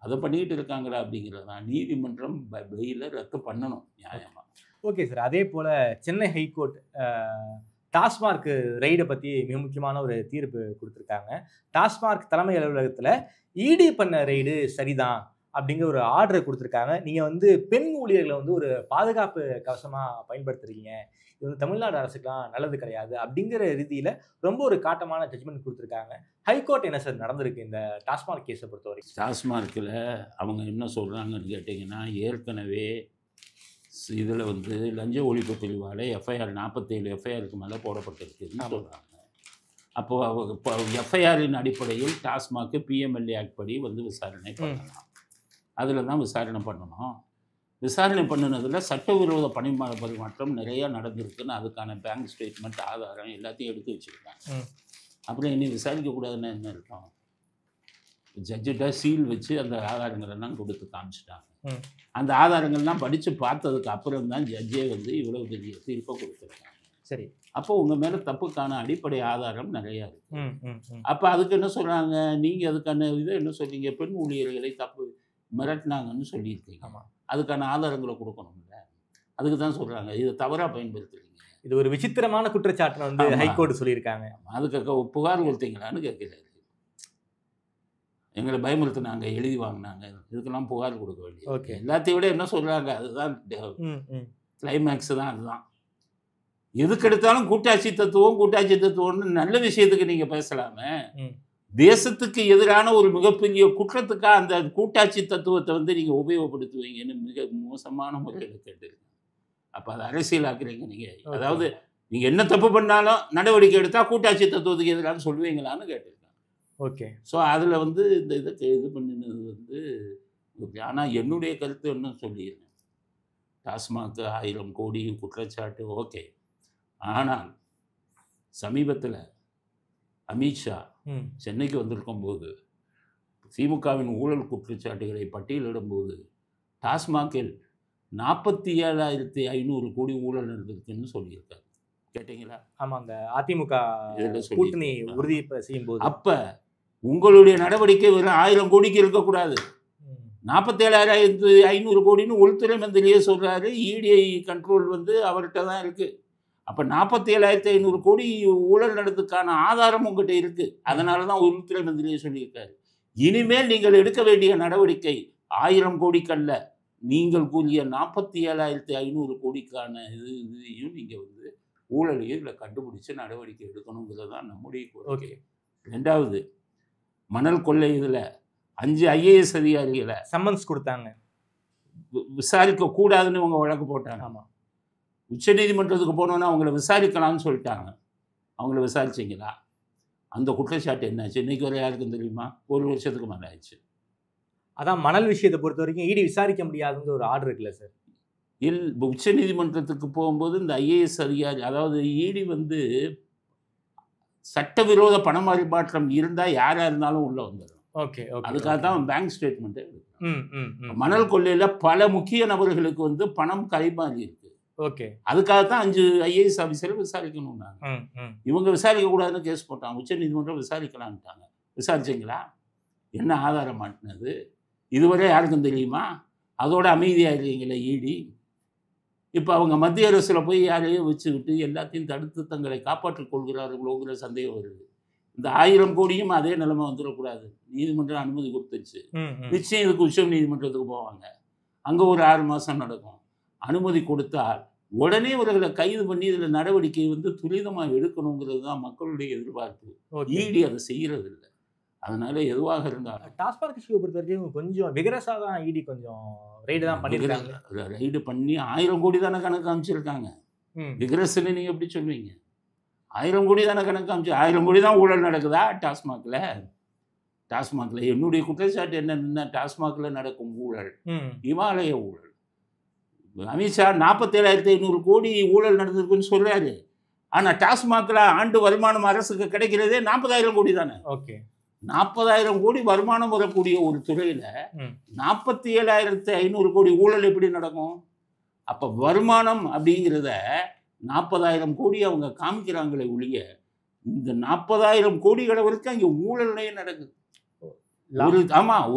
அதை பண்ணிக்கிட்டு இருக்காங்களா அப்படிங்கிறது தான். நீதிமன்றம் பெயிலை ரத்து பண்ணணும் நியாயமாக. Okay sir. அதே போல் சென்னை ஹைகோர்ட் டாஸ்மார்க் ரெய்டை பற்றி மிக முக்கியமான ஒரு தீர்ப்பு கொடுத்துருக்காங்க. டாஸ்மார்க் தலைமை அலுவலகத்தில் இடி பண்ண ரெய்டு சரிதான் அப்படிங்கிற ஒரு ஆர்டரை கொடுத்துருக்காங்க. நீங்கள் பெண் ஊழியர்களை ஒரு பாதுகாப்பு கவசமாக பயன்படுத்துறீங்க, இது தமிழ்நாடு அரசுக்கெலாம் நல்லது கிடையாது அப்படிங்கிற ரீதியில் ரொம்ப ஒரு காட்டமான ஜட்ஜ்மெண்ட் கொடுத்துருக்காங்க. ஹைகோர்ட் என்ன சார் நடந்திருக்கு இந்த டாஸ்மார்க் கேஸை பொறுத்த வரைக்கும்? டாஸ்மார்க்கில் அவங்க என்ன சொல்கிறாங்கன்னு கேட்டிங்கன்னா, ஏற்கனவே இதில் லஞ்ச ஒழிப்பு பிரிவால் எஃப்ஐஆர் 47 எஃப்ஐஆருக்கு மேலே போடப்பட்டிருக்குன்னு சொல்கிறாங்க. அப்போ எஃப்ஐஆரின் அடிப்படையில் டாஸ்மார்க்கு பிஎம்எல்ஏ ஆக்ட் படி விசாரணை பண்ணலாம். அதில் தான் விசாரணை பண்ணணும். விசாரணை பண்ணினதில் சட்டவிரோத பரிமாற்றம் நிறையா நடந்திருக்குன்னு அதுக்கான பேங்க் ஸ்டேட்மெண்ட், ஆதாரம் எல்லாத்தையும் எடுத்து வச்சுருக்காங்க. அப்புறம் இனி விசாரிக்கக்கூடாதுன்னு என்ன இருக்கும்? ஜட்ஜிட்ட சீல் வச்சு அந்த ஆதாரங்களெல்லாம் கொடுத்து காமிச்சிட்டாங்க. அந்த ஆதாரங்கள்லாம் படித்து பார்த்ததுக்கு அப்புறம் தான் ஜட்ஜே இவ்வளோ பெரிய தீர்ப்பை கொடுத்துருக்காங்க. சரி. அப்போ உங்கள் மேலே தப்புக்கான அடிப்படை ஆதாரம் நிறையா இருக்குது. அப்போ அதுக்கு என்ன சொல்கிறாங்க? நீங்கள் அதுக்கான இதை என்ன சொல்றீங்க? பெண் ஊழியர்களை தப்பு மிரட்டினாங்கன்னு சொல்லியிருக்கீங்க. அதுக்கான ஆதாரங்களை கொடுக்கணும்ல. அதுக்கு தான் சொல்கிறாங்க இதை தவறாக பயன்படுத்துறீங்க. இது ஒரு விசித்திரமான குற்றச்சாட்டுன்னு ஹைகோர்ட் சொல்லியிருக்காங்க. அதுக்கு புகார் கொடுத்தீங்களான்னு கேட்குறாரு. எங்களை பயமுறுத்தினாங்க, எழுதி வாங்கினாங்க, இதுக்கெல்லாம் புகார் கொடுக்க வேண்டிய. ஓகே. எல்லாத்தையும் விட என்ன சொல்கிறாங்க? அதுதான் கிளைமேக்ஸ் தான். அதுதான் எதுக்கு எடுத்தாலும் கூட்டாட்சி தத்துவம்னு நல்ல விஷயத்துக்கு நீங்கள் பேசலாமே. தேசத்துக்கு எதிரான ஒரு மிகப்பெரிய குற்றத்துக்காக அந்த கூட்டாட்சி தத்துவத்தை வந்து நீங்கள் உபயோகப்படுத்துவீங்கன்னு மிக மோசமான முறையில் கேட்டுருக்கீங்க. அப்போ அதை அரசியலாக்குறீங்க நீங்கள். அதாவது நீங்கள் என்ன தப்பு பண்ணாலும் நடவடிக்கை எடுத்தால் கூட்டாட்சி தத்துவத்துக்கு எதிராக சொல்லுவீங்களான்னு கேட்டிருக்கேன். ஓகே. ஸோ அதில் வந்து இந்த இதை இது பண்ணினது வந்து, ஆனால் என்னுடைய கருத்து இன்னும் சொல்லிடுறேன். டாஸ்மாக் 1000 கோடி குற்றச்சாட்டு ஓகே. ஆனால் சமீபத்தில் அமித்ஷா சென்னைக்கு வந்திருக்கும் போது திமுகவின் ஊழல் குற்றச்சாட்டுகளை பட்டியலிடும்போது டாஸ்மாகில் 47,500 கோடி ஊழல் நடந்திருக்குன்னு சொல்லியிருக்காரு. கேட்டீங்களா? ஆமாம், அந்த அதிமுக கூட்டணி உறுதி செய்யும் போது. அப்போ உங்களுடைய நடவடிக்கை வெறும் 1000 கோடிக்கு இருக்கக்கூடாது. 47,500 கோடின்னு உள்துறை மந்திரியே சொல்கிறாரு. இடிஐ கண்ட்ரோல் வந்து அவர்கிட்ட தான் இருக்குது. அப்போ 47,500 கோடி ஊழல் நடந்ததுக்கான ஆதாரம் உங்கள்கிட்ட இருக்குது. அதனால தான் உள்துறை மந்திரியே சொல்லியிருக்காரு. இனிமேல் நீங்கள் எடுக்க வேண்டிய நடவடிக்கை 1000 கோடிக்கல்ல, நீங்கள் கூறிய 47,500 கோடிக்கான இதையும் நீங்கள் வந்து ஊழலையும் இதில் கண்டுபிடிச்சு நடவடிக்கை எடுக்கணுங்கிறது தான் நம்முடைய கோரிக்கை. ரெண்டாவது, மணல் கொள்ளை இதில் 5 IAS அதிகாரிகளை சம்மன்ஸ் கொடுத்தாங்க, விசாரிக்க கூடாதுன்னு இவங்க வழக்கு போட்டாங்க. ஆமாம், உச்சநீதிமன்றத்துக்கு போனோன்னா அவங்கள விசாரிக்கலாம்னு சொல்லிட்டாங்க. அவங்கள விசாரிச்சிங்களா? அந்த குற்றச்சாட்டு என்னாச்சு? இன்னைக்கு வரை யாருக்கும் தெரியுமா? 1 வருஷத்துக்கு மேலே ஆயிடுச்சு. அதான் மணல் விஷயத்தை பொறுத்த வரைக்கும் இடி விசாரிக்க முடியாதுன்னு ஒரு ஆர்டர் இருக்குல்ல சார்? உச்சநீதிமன்றத்துக்கு போகும்போது இந்த IAS அதிகாரி, அதாவது இடி வந்து சட்டவிரோத பண பரிமாற்றம் இருந்தால் யாராக இருந்தாலும் உள்ளே வந்துடும். ஓகே. அதுக்காக தான் பேங்க் ஸ்டேட்மெண்ட்டு. மணல் கொள்ளையில் பல முக்கிய நபர்களுக்கு வந்து பணம் கைமாறி இருக்கு. ஓகே. அதுக்காகத்தான் 5 IAS ஆஃபீஸரை விசாரிக்கணும்னாங்க. இவங்க விசாரிக்கக்கூடாதுன்னு கேஸ் போட்டாங்க. உச்சநீதிமன்றம் விசாரிக்கலான்ட்டாங்க. விசாரிச்சிங்களா? என்ன ஆதாரம் மாட்டினது இதுவரை யாருக்கும் தெரியுமா? அதோட அமைதியாக இருக்கீங்களே இடி. இப்போ அவங்க மத்திய அரசில் போய் யாரையும் வச்சுக்கிட்டு எல்லாத்தையும் தடுத்து தங்களை காப்பாற்றிக் கொள்கிறார்களோங்கிற சந்தேகம் வருது. இந்த 1000 கோடியும் அதே நிலைமை வந்துடக்கூடாது. நீதிமன்றம் அனுமதி கொடுத்துருச்சு. நிச்சயம் இதுக்கு உச்ச நீதிமன்றத்துக்கு போவாங்க. அங்கே ஒரு 6 மாதம் நடக்கும். அனுமதி கொடுத்தால் உடனே இவர்களை கைது பண்ணி இதில் நடவடிக்கை வந்து துரிதமாக எடுக்கணுங்கிறது தான் மக்களுடைய எதிர்பார்ப்பு. இடி அதை செய்கிறது இல்லை. அதனால எதுவாக இருந்தாலும் டாஸ்மாக் இஷ்யூ பொறுத்த வரைக்கும் கொஞ்சம் விகரஸாக தான் இடி கொஞ்சம் ரைடு தான் பண்ணியிருக்காங்க. ரைடு பண்ணி 1000 கோடி தானே கணக்கு அமைச்சிருக்காங்க. விகரஸ்ன்னு நீங்கள் எப்படி சொல்வீங்க? 1000 கோடி தானே கணக்கு அமைச்சு. 1000 கோடி தான் ஊழல் நடக்குதா டாஸ்மாகில்? டாஸ்மாகில் என்னுடைய குற்றச்சாட்டு என்னன்னா, டாஸ்மாகில் நடக்கும் ஊழல் இமாலய ஊழல். அமித்ஷா 47,500 கோடி ஊழல் நடந்திருக்குன்னு சொல்றாரு. ஆனால் டாஸ்மாகில் ஆண்டு வருமானம் அரசுக்கு கிடைக்கிறதே 40,000 கோடி தானே. ஓகே. 40,000 கோடி வருமானம் வரக்கூடிய ஒரு துறையில் 47,500 கோடி ஊழல் எப்படி நடக்கும்? அப்போ வருமானம் அப்படிங்கிறத 40,000 கோடி அவங்க காமிக்கிறாங்களே ஒழிய இந்த 40,000 கோடிகளை வரைக்கும் அங்கே ஊழலே நடக்குது.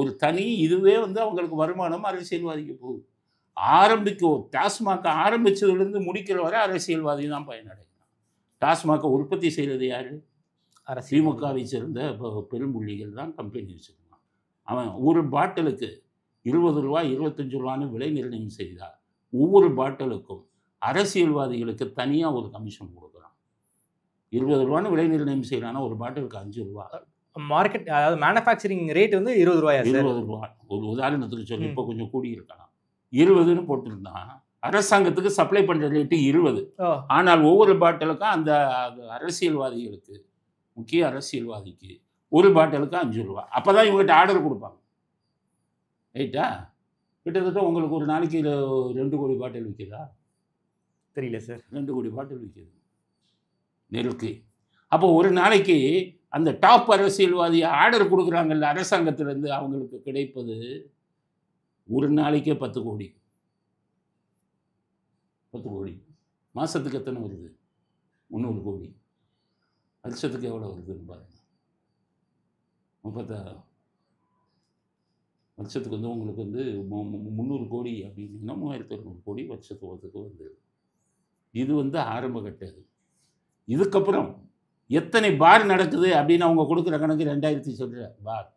ஒரு தனி இதுவே வந்து அவங்களுக்கு வருமானம் அரசியல்வாதிக்கு போகுது. டாஸ்மாக் ஆரம்பிச்சதுலேருந்து முடிக்கிற வரை அரசியல்வாதி தான் பயனடைகிறான். டாஸ்மாக்கை உற்பத்தி செய்கிறது யார்? திமுகவை சேர்ந்த பெரும்புள்ளிகள் தான் கம்பெனி வச்சுருக்கான். அவன் ஒரு பாட்டிலுக்கு 20 ரூபா 25 ரூபான்னு விலை நிர்ணயம் செய்தால் ஒவ்வொரு பாட்டிலுக்கும் அரசியல்வாதிகளுக்கு தனியாக ஒரு கமிஷன் கொடுக்குறான். 20 ரூபான்னு விலை நிர்ணயம் செய்யறான்னா ஒரு பாட்டிலுக்கு 5 ரூபா. மார்க்கெட், அதாவது மேனுஃபேக்சரிங் ரேட் வந்து 20 ரூபாயா? 20 ரூபா. ஒரு உதாரணத்துக்கு சொல்லி இப்போ கொஞ்சம் கூடி இருக்கலாம். 20ன்னு போட்டிருந்தான். அரசாங்கத்துக்கு சப்ளை பண்ணுற ரேட்டு 20. ஆனால் ஒவ்வொரு பாட்டிலுக்கும் அந்த அரசியல்வாதிகளுக்கு, முக்கிய அரசியல்வாதிக்கு ஒரு பாட்டிலுக்கு 5 ரூபா. அப்போ தான் இவங்ககிட்ட ஆர்டர் கொடுப்பாங்க. ரைட்டா? கிட்டத்தட்ட உங்களுக்கு ஒரு நாளைக்கு 2 கோடி பாட்டில் விற்கிதா? தெரியல சார். 2 கோடி பாட்டில் விற்கிது நெருக்கு. அப்போ ஒரு நாளைக்கு அந்த டாப் அரசியல்வாதி ஆர்டர் கொடுக்குறாங்கல்ல அரசாங்கத்திலேருந்து, அவங்களுக்கு கிடைப்பது ஒரு நாளைக்கே 10 கோடி. 10 கோடி மாதத்துக்கு எத்தனை வருது? 300 கோடி. வருஷத்துக்கு எவ்வளோ வருதுன்னு பாருங்கள். 36 வருஷத்துக்கு வந்து உங்களுக்கு வந்து 300 கோடி அப்படின்னா 3200 கோடி வருஷத்துக்கு வந்து. இது வந்து ஆரம்ப கட்டது. இதுக்கப்புறம் எத்தனை பார் நடக்குது அப்படின்னு அவங்க கொடுக்குற கணக்கு 2000 சொல்கிற பார்.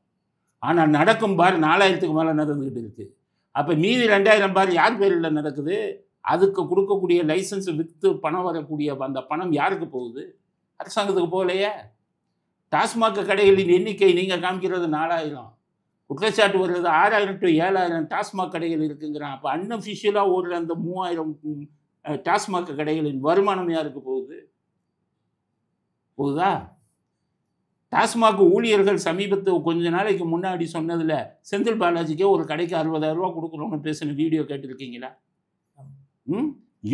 ஆனால் நடக்கும் பார் 4000க்கு மேலே நடந்துக்கிட்டு இருக்குது. அப்போ மீதி 2000 பார் யார் பேரில் நடக்குது? அதுக்கு கொடுக்கக்கூடிய லைசன்ஸ் விற்று பணம் வரக்கூடிய அந்த பணம் யாருக்கு போகுது? அரசாங்கத்துக்கு போகலையே. டாஸ்மாக் கடைகளின் எண்ணிக்கை நீங்கள் காமிக்கிறது 4000, குற்றச்சாட்டு வருது 6000 to 7000 டாஸ்மாக் கடைகள் இருக்குங்கிறான். அப்போ அன்அஃபிஷியலாக ஓடுற அந்த 3000 டாஸ்மாக் கடைகளின் வருமானம் யாருக்கு போகுது? போகுதா? டாஸ்மாக் ஊழியர்கள் கொஞ்ச நாளைக்கு முன்னாடி சொன்னதில் செந்தில் பாலாஜிக்கே ஒரு கடைக்கு 60,000 ரூபா கொடுக்குறோன்னு பேசின வீடியோ கேட்டிருக்கீங்களா?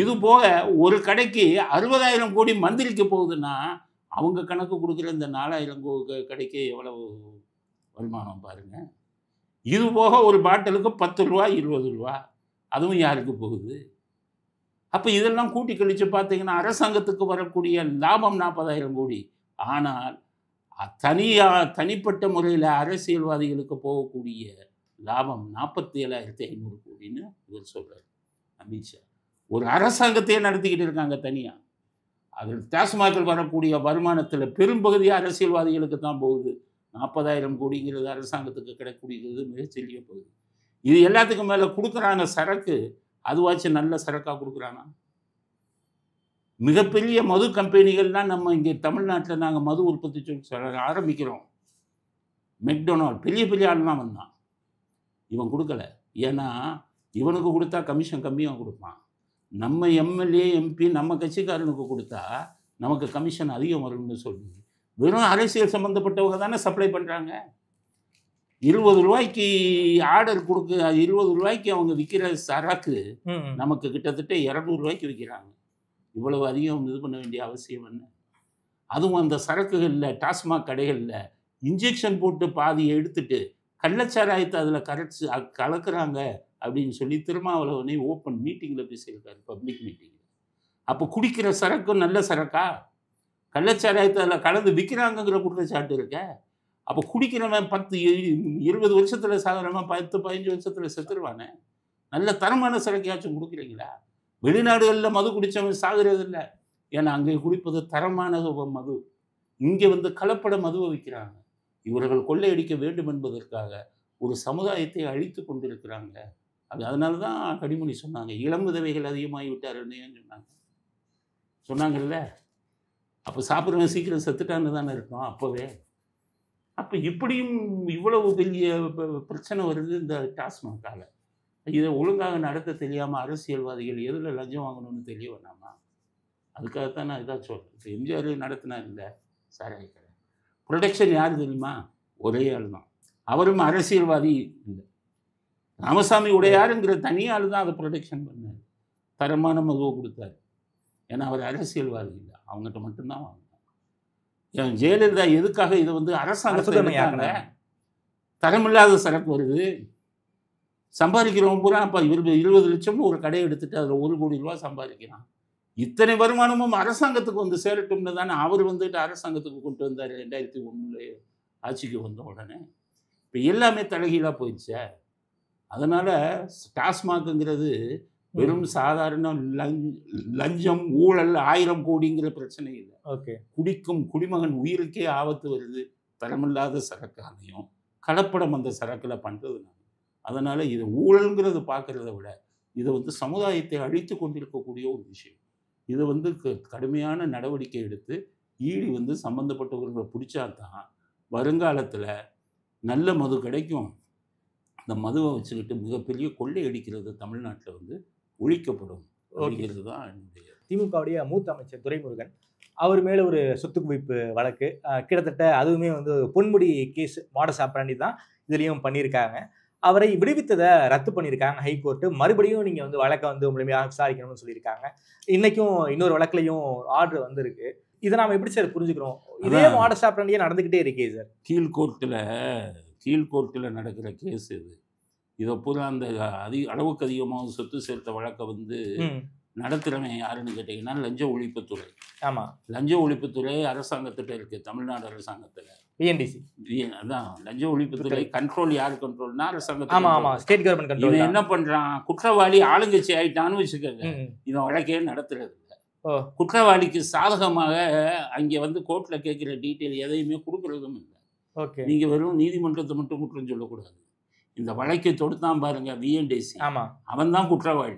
இது போக ஒரு கடைக்கு 60,000 கோடி மந்திரிக்கு போகுதுன்னா அவங்க கணக்கு கொடுக்குற இந்த 4000 கடைக்கு எவ்வளவு வருமானம் பாருங்க. இது போக ஒரு பாட்டிலுக்கு 10 ரூபா 20 ரூபா, அதுவும் யாருக்கு போகுது? அப்போ இதெல்லாம் கூட்டி கழித்து பார்த்தீங்கன்னா அரசாங்கத்துக்கு வரக்கூடிய லாபம் 40,000 கோடி. ஆனால் தனிப்பட்ட முறையில் அரசியல்வாதிகளுக்கு போகக்கூடிய லாபம் 47,500 கோடின்னு இவர் சொல்கிறார் அமித்ஷா. ஒரு அரசாங்கத்தையே நடத்திக்கிட்டு இருக்காங்க தனியாக. அதில் டாஸ்மாகில் வரக்கூடிய வருமானத்தில் பெரும்பகுதி அரசியல்வாதிகளுக்கு தான் போகுது. 40,000 கோடிங்கிறது அரசாங்கத்துக்கு கிடைக்கக்கூடியது மிகச்செரிய பகுதி. இது எல்லாத்துக்கும் மேலே கொடுக்குறாங்க சரக்கு, அதுவாச்சும் நல்ல சரக்காக கொடுக்குறானா? மிகப்பெரிய மது கம்பெனிகள்லாம் நம்ம இங்கே தமிழ்நாட்டில் நாங்கள் மது உற்பத்தி ஆரம்பிக்கிறோம். மெக்டொனால்ட் பெரிய பெரிய ஆள்லாம் வந்தான், இவன் கொடுக்கல. ஏன்னா இவனுக்கு கொடுத்தா கமிஷன் கம்மியாக கொடுப்பான். நம்ம எம்எல்ஏ எம்பி நம்ம கட்சிக்காரனுக்கு கொடுத்தா நமக்கு கமிஷன் அதிகம் வரும்னு சொல்லி வெறும் அரசியல் சம்மந்தப்பட்டவங்க தானே சப்ளை பண்ணுறாங்க. 20 ரூபாய்க்கு ஆர்டர் கொடுக்க 20 ரூபாய்க்கு அவங்க விற்கிற சரக்கு நமக்கு கிட்டத்தட்ட 200 ரூபாய்க்கு விற்கிறாங்க. இவ்வளவு அதிகம் இது பண்ண வேண்டிய அவசியம் என்ன? அதுவும் அந்த சரக்குகளில் டாஸ்மாக் கடைகளில் இன்ஜெக்ஷன் போட்டு பாதியை எடுத்துட்டு கள்ளச்சாராயத்தை அதில் கலக்குறாங்க அப்படின்னு சொல்லி திருமாவளவனை ஓப்பன் மீட்டிங்கில் பேசியிருக்காரு, பப்ளிக் மீட்டிங்கில். அப்போ குடிக்கிற சரக்கும் நல்ல சரக்கா? கள்ளச்சாராயத்தை அதில் கலந்து விற்கிறாங்கங்கிற குற்றச்சாட்டு இருக்க. அப்போ குடிக்கிறவன் 10-20 வருஷத்தில் சாதாரணமாக 10-15 வருஷத்தில் செத்துருவானே. நல்ல தரமான சரக்கையாச்சும் கொடுக்குறீங்களா? வெளிநாடுகளில் மது குடித்தவன் சாகுறது இல்லை. ஏன்னா அங்கே குடிப்பது தரமான மது. இங்கே வந்து கலப்பட மதுவை விற்கிறாங்க. இவர்கள் கொள்ளையடிக்க வேண்டும் என்பதற்காக ஒரு சமுதாயத்தை அழித்து கொண்டிருக்கிறாங்க. அதனால தான் கனிமொழி சொன்னாங்க, இளம் விதவைகள் அதிகமாகி விட்டாருன்னு சொன்னாங்கல்ல. அப்போ சாப்பிட்றவன் சீக்கிரம் செத்துட்டான்னு தானே இருக்கும் அப்போவே. அப்போ இப்படியும் இவ்வளவு பெரிய பிரச்சனை வருது இந்த டாஸ்மாகால. இதை ஒழுங்காக நடத்த தெரியாமல் அரசியல்வாதிகள் எதில் லஞ்சம் வாங்கணும்னு தெரிய வேணாமா? அதுக்காகத்தான் நான் இதாக சொல்கிறேன். இப்போ எம்ஜிஆர் நடத்தினார் இல்லை சாராய கடை. ப்ரொடக்ஷன் யார் தெரியுமா? ஒரே ஆள் தான். அவரும் அரசியல்வாதி இல்லை. ராமசாமி உடையாருங்கிற தனியாள் தான் அதை ப்ரொடக்ஷன் பண்ணார். தரமான மதுவை கொடுத்தாரு. ஏன்னா அவர் அரசியல்வாதி இல்லை, அவங்ககிட்ட மட்டும்தான் வாங்கினாங்க. ஏன் ஜெயலலிதா எதுக்காக இதை வந்து அரசாங்கத்தை தரமில்லாத சரக்கு வருது, சம்பாதிக்கிறவங்க பூரா அப்போ 20 லட்சம்னு ஒரு கடையை எடுத்துட்டு அதில் 1 கோடி ரூபா சம்பாதிக்கிறான். இத்தனை வருமானமும் அரசாங்கத்துக்கு வந்து சேரட்டும்னு தானே அவர் வந்துட்டு அரசாங்கத்துக்கு கொண்டு வந்தார் 2001 ஆட்சிக்கு வந்த உடனே. இப்போ எல்லாமே தலைகீழாக போயிடுச்சே. அதனால் டாஸ்மாக்குங்கிறது வெறும் சாதாரண லஞ்சம் ஊழல் 1000 கோடிங்கிற பிரச்சனை இல்லை. குடிக்கும் குடிமகன் உயிருக்கே ஆபத்து வருது தரமில்லாத சரக்காலையும் கலப்படம் அந்த சரக்கில் பண்ணுறதுனால. அதனால் இது ஊழல்ங்கிறது பார்க்குறத விட இதை வந்து சமுதாயத்தை அழித்து கொண்டிருக்கக்கூடிய ஒரு விஷயம். இதை வந்து கடுமையான நடவடிக்கை எடுத்து ஈடி வந்து சம்மந்தப்பட்டவர்களை பிடிச்சாதான் வருங்காலத்தில் நல்ல மது கிடைக்கும். அந்த மதுவை வச்சுக்கிட்டு மிகப்பெரிய கொள்ளை அடிக்கிறது தமிழ்நாட்டில் வந்து ஒழிக்கப்படும் அப்படிங்கிறது தான் என்னுடைய. திமுகவுடைய மூத்த அமைச்சர் துரைமுருகன் அவர் மேலே ஒரு சொத்து குவிப்பு வழக்கு, கிட்டத்தட்ட அதுவுமே வந்து பொன்முடி கேஸ் மாடஸ் ஆப்பரண்டி தான் இதுலேயும் பண்ணியிருக்காங்க. அவரை விடுவித்ததை ரத்து பண்ணியிருக்காங்க ஹைகோர்ட்டு. மறுபடியும் நீங்கள் வந்து வழக்கை வந்து முழுமையாக விசாரிக்கணும்னு சொல்லியிருக்காங்க. இன்றைக்கும் இன்னொரு வழக்குலையும் ஆர்டர் வந்திருக்கு. இதை நாம் எப்படி சார் புரிஞ்சுக்கிறோம்? இதே மாடஸ் ஆப்பரண்டியே நடந்துக்கிட்டே இருக்கே சார். கீழ்கோர்ட்டில் நடக்கிற கேஸ் இது. இதை பூரா அந்த அளவுக்கு அதிகமாக சொத்து சேர்த்த வழக்கை வந்து நடத்துகிறவன் யாருன்னு கேட்டிங்கன்னா லஞ்ச ஒழிப்புத்துறை. ஆமாம், லஞ்ச ஒழிப்புத்துறை அரசாங்கத்திட்ட இருக்குது, தமிழ்நாடு அரசாங்கத்தில். பிஎன்டிசி அதான் லஞ்ச ஒழிப்புத்துறை கண்ட்ரோல். யார் கண்ட்ரோல்னா அரசாங்கத்தில். ஆமாம் ஆமாம், ஸ்டேட் கவர்மெண்ட் கண்ட்ரோல். இவன் என்ன பண்ணுறான், குற்றவாளி ஆளுங்கட்சி ஆகிட்டான்னு வச்சுக்கோங்க, இவன் வழக்கே நடத்துறது இல்லை. குற்றவாளிக்கு சாதகமாக அங்கே வந்து கோர்ட்டில் கேட்குற டீட்டெயில் எதையுமே கொடுக்குறதும் இல்லை. நீங்கள் வெறும் நீதிமன்றத்தை மட்டும் குற்றம் சொல்லக்கூடாது. இந்த வழக்கை தொடுத்தான் பாருங்க விஎன்டிசி, ஆமாம், அவன் தான் குற்றவாளி.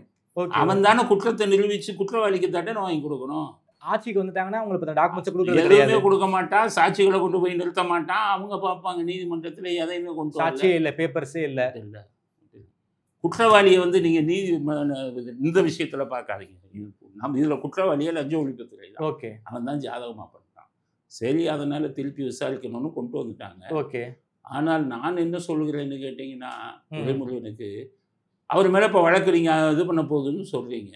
அவன் தானே குற்றத்தை நிரூபித்து குற்றவாளிக்கு தண்டனை வாங்கி கொடுக்கணும். ஆட்சிக்கு வந்துட்டாங்கன்னா உங்களுக்கு டாக்குமெண்ட்ஸ் கொடுக்கறது எதுவுமே கிடையாது. கொடுக்க மாட்டான், சாட்சிகளை கொண்டு போய் நிறுத்த மாட்டான். அவங்க பார்ப்பாங்க நீதிமன்றத்தில் எதையுமே கொண்டு சாட்சியே இல்லை, பேப்பர்ஸே இல்லை. இல்லை. குற்றவாளியை வந்து நீங்கள் இந்த விஷயத்தில் பார்க்காதீங்க. நம்ம இதில் குற்றவாளியை லஞ்ச ஒழிப்புத்துறை தான். ஓகே, அவன் தான் ஜாதகமாக பண்ணுறான். சரி, அதனால் திருப்பி விசாரிக்கணும்னு கொண்டு வந்துட்டாங்க. ஓகே. ஆனால் நான் என்ன சொல்கிறேன்னு கேட்டிங்கன்னா, துரைமுருகனுக்கு அவர் மேலே இப்போ வழக்கு நீங்கள் இது பண்ண போகுதுன்னு சொல்கிறீங்க.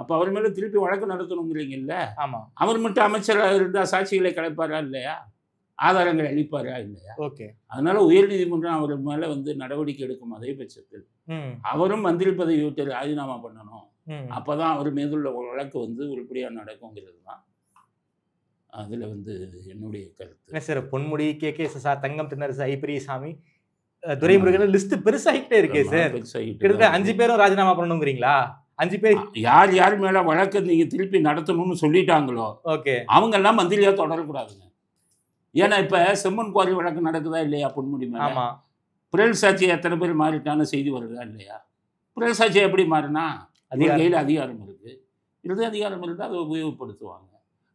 அப்போ அவர் மேலே திருப்பி வழக்கு நடத்தணுங்கிறீங்கல்ல. ஆமாம். அவர் மட்டும் அமைச்சராக இருந்தால் சாட்சிகளை கலைப்பாரா இல்லையா, ஆதாரங்கள் அளிப்பாரா இல்லையா? ஓகே. அதனால உயர்நீதிமன்றம் அவர் மேலே வந்து நடவடிக்கை எடுக்கும். அதே பட்சத்தில் அவரும் மந்திரி பதவி விட்டு ராஜினாமா பண்ணணும். அப்போ தான் அவர் மீதுள்ள வழக்கு வந்து உருப்படியாக நடக்குங்கிறது தான் அதில் வந்து என்னுடைய கருத்து. என்ன sir, Ponmudi, K Thangam Thennarasu, ஐபிரியசாமி, Duraimurugan list பெருசாகிட்டே இருக்கே சார். கிட்டத்தட்ட 5 பேரும் ராஜினாமா பண்ணணுங்கிறீங்களா? 5 பேர் யார் யார் மேலே வழக்கு நீங்கள் திருப்பி நடத்தணும்னு சொல்லிட்டாங்களோ ஓகே அவங்கெல்லாம் மந்திரியாக தொடரக்கூடாதுங்க. ஏன்னா இப்போ செம்மன் குவாரி வழக்கு நடக்குதா இல்லையா பொன்முடி மேலே? ஆமாம். புயல் சாட்சி எத்தனை பேர் மாறிட்டான்னு செய்தி வருதா இல்லையா? புயல் சாட்சி எப்படி மாறினா கையில் அதிகாரம் இருக்குது. இறுதி அதிகாரம் இருந்தால் அதை உபயோகப்படுத்துவாங்க.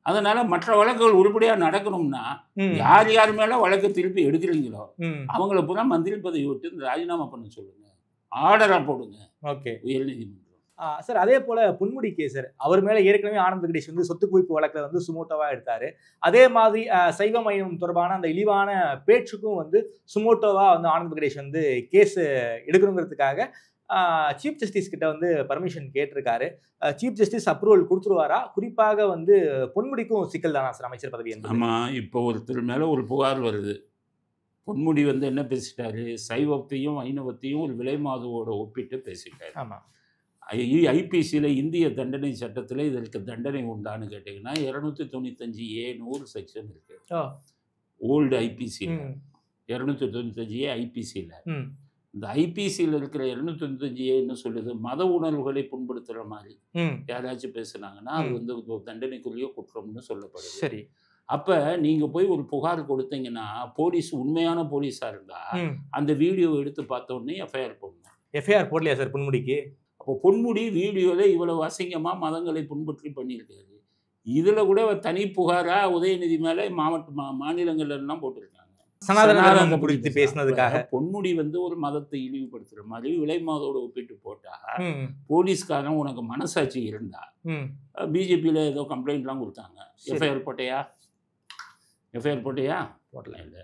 அதனால மற்ற வழக்குகள் உருப்படியாக நடக்கணும்னா யார் யார் மேலே வழக்கு திருப்பி எடுக்கிறீங்களோ அவங்கள பூரா மந்திரி பதவி விட்டு ராஜினாமா பண்ண சொல்லுங்க, ஆர்டராக போடுங்க. ஓகே, உயர்நீதிமன்றம். சார் அதே போல பொன்முடி கேசர் அவர் மேல ஏற்கனவே ஆனந்த் வெங்கடேஷ் வந்து சொத்து குவிப்பு வழக்கில் வந்து சுமோட்டோவா எடுத்தாரு. அதே மாதிரி சைவ மையம் தொடர்பான அந்த இழிவான பேச்சுக்கும் வந்து சுமோட்டோவா வந்து ஆனந்த் வெங்கடேஷ் வந்து கேஸ் எடுக்கணுங்கிறதுக்காக சீஃப் ஜஸ்டிஸ் கிட்ட வந்து பர்மிஷன் கேட்டிருக்காரு. சீஃப் ஜஸ்டிஸ் அப்ரூவல் கொடுத்துருவாரா? குறிப்பாக வந்து பொன்முடிக்கும் சிக்கல் தானா சார் அமைச்சர் பதவி? ஆமாம், இப்போ ஒருத்தர் மேலே ஒரு புகார் வருது. பொன்முடி வந்து என்ன பேசிட்டாரு, சைவத்தையும் வைணவத்தையும் ஒரு விலை மாதுவோட ஒப்பிட்டு பேசிட்டாரு. ஆமாம். ஐபிசியில் இந்திய தண்டனை சட்டத்தில் இதற்கு தண்டனை உண்டான்னு கேட்டிங்கன்னா 295A(100) செக்ஷன் இருக்குது. ஓல்டு ஐபிசியில் 295A ஐபிசியில். இந்த ஐபிசியில் இருக்கிற 295A என்ன சொல்லுது, மத உணர்வுகளை புண்படுத்துகிற மாதிரி யாராச்சும் பேசுனாங்கன்னா அது வந்து தண்டனைக்குரிய குற்றம்னு சொல்லப்படுது. சரி. அப்போ நீங்கள் போய் ஒரு புகார் கொடுத்தீங்கன்னா போலீஸ் உண்மையான போலீஸாக இருந்தால் அந்த வீடியோவை எடுத்து பார்த்தோன்னே எஃப்ஐஆர் போடணும். எஃப்ஐஆர் போடலையா சார் பொன்முடிக்கு? அப்போ பொன்முடி வீடியோவில் இவ்வளவு அசிங்கமாக மதங்களை புண்பற்றி பண்ணியிருக்காரு. இதில் கூட தனி புகாராக உதயநிதி மேலே மாநிலங்கள்லாம் போட்டிருக்காங்க. சனாதன குறித்து பேசினதுக்காக பொன்முடி வந்து ஒரு மதத்தை இழிவுபடுத்துகிற மாதிரி விலை மாதோட ஒப்பிட்டு போட்டா போலீஸ்காரன் உனக்கு மனசாட்சி இருந்தா பிஜேபியில் ஏதோ கம்ப்ளைண்ட்லாம் கொடுத்தாங்க. எஃப்ஐஆர் போட்டையா? எஃப்ஐஆர் போட்டையா? போடலாம். இல்லை.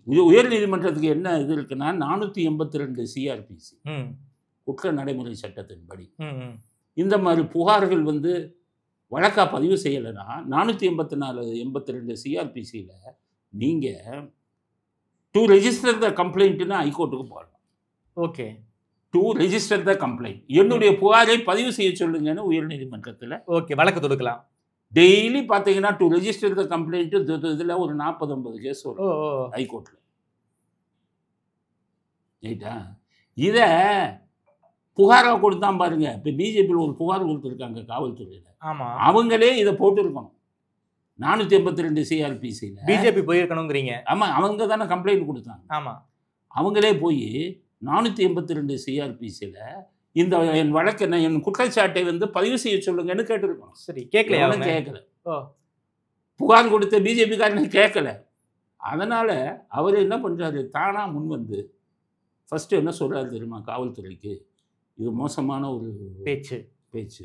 இது உயர்நீதிமன்றத்துக்கு என்ன இது இருக்குன்னா 482 சிஆர்பிசி குற்ற நடைமுறை சட்டத்தின்படி இந்த மாதிரி புகார்கள் வந்து வழக்காக பதிவு செய்யலைன்னா 482 சிஆர்பிசியில் நீங்கள் டு ரெஜிஸ்டர் த கம்ப்ளைண்ட்னு ஹைகோர்ட்டுக்கு போகலாம். Okay, to register the complaint, என்னுடைய புகாரை பதிவு செய்ய சொல்லுங்கன்னு உயர்நீதிமன்றத்தில் ஓகே வழக்கு தொடுக்கலாம். டெய்லி பார்த்தீங்கன்னா டு ரெஜிஸ்டர் த கம்ப்ளைண்ட் இதில் ஒரு 40-50 கேஸ் வரும் ஹைகோர்ட்டில். ரைட்டா? இதை புகாராக கொடுத்தான் பாருங்க. இப்போ பிஜேபியில் ஒரு புகார் கொடுத்துருக்காங்க காவல்துறையில். ஆமாம், அவங்களே இதை போட்டுருக்கணும் 482 சிஆர்பிசியில். பிஜேபி போயிருக்கணுங்கிறீங்க? ஆமாம், அவங்க தானே கம்ப்ளைண்ட் கொடுத்தாங்க. ஆமாம், அவங்களே போய் 482 சிஆர்பிசியில் இந்த என் வழக்கு என் குற்றச்சாட்டை வந்து பதிவு செய்ய சொல்லுங்கன்னு கேட்டிருக்கணும். சரி, கேட்கல. கேட்கல. புகார் கொடுத்த பிஜேபிக்காரனு கேட்கல. அதனால் அவர் என்ன பண்ணுறாரு, தானாக முன் வந்து ஃபஸ்ட்டு என்ன சொல்கிறாரு தெரியுமா, காவல்துறைக்கு இது மோசமான ஒரு பேச்சு,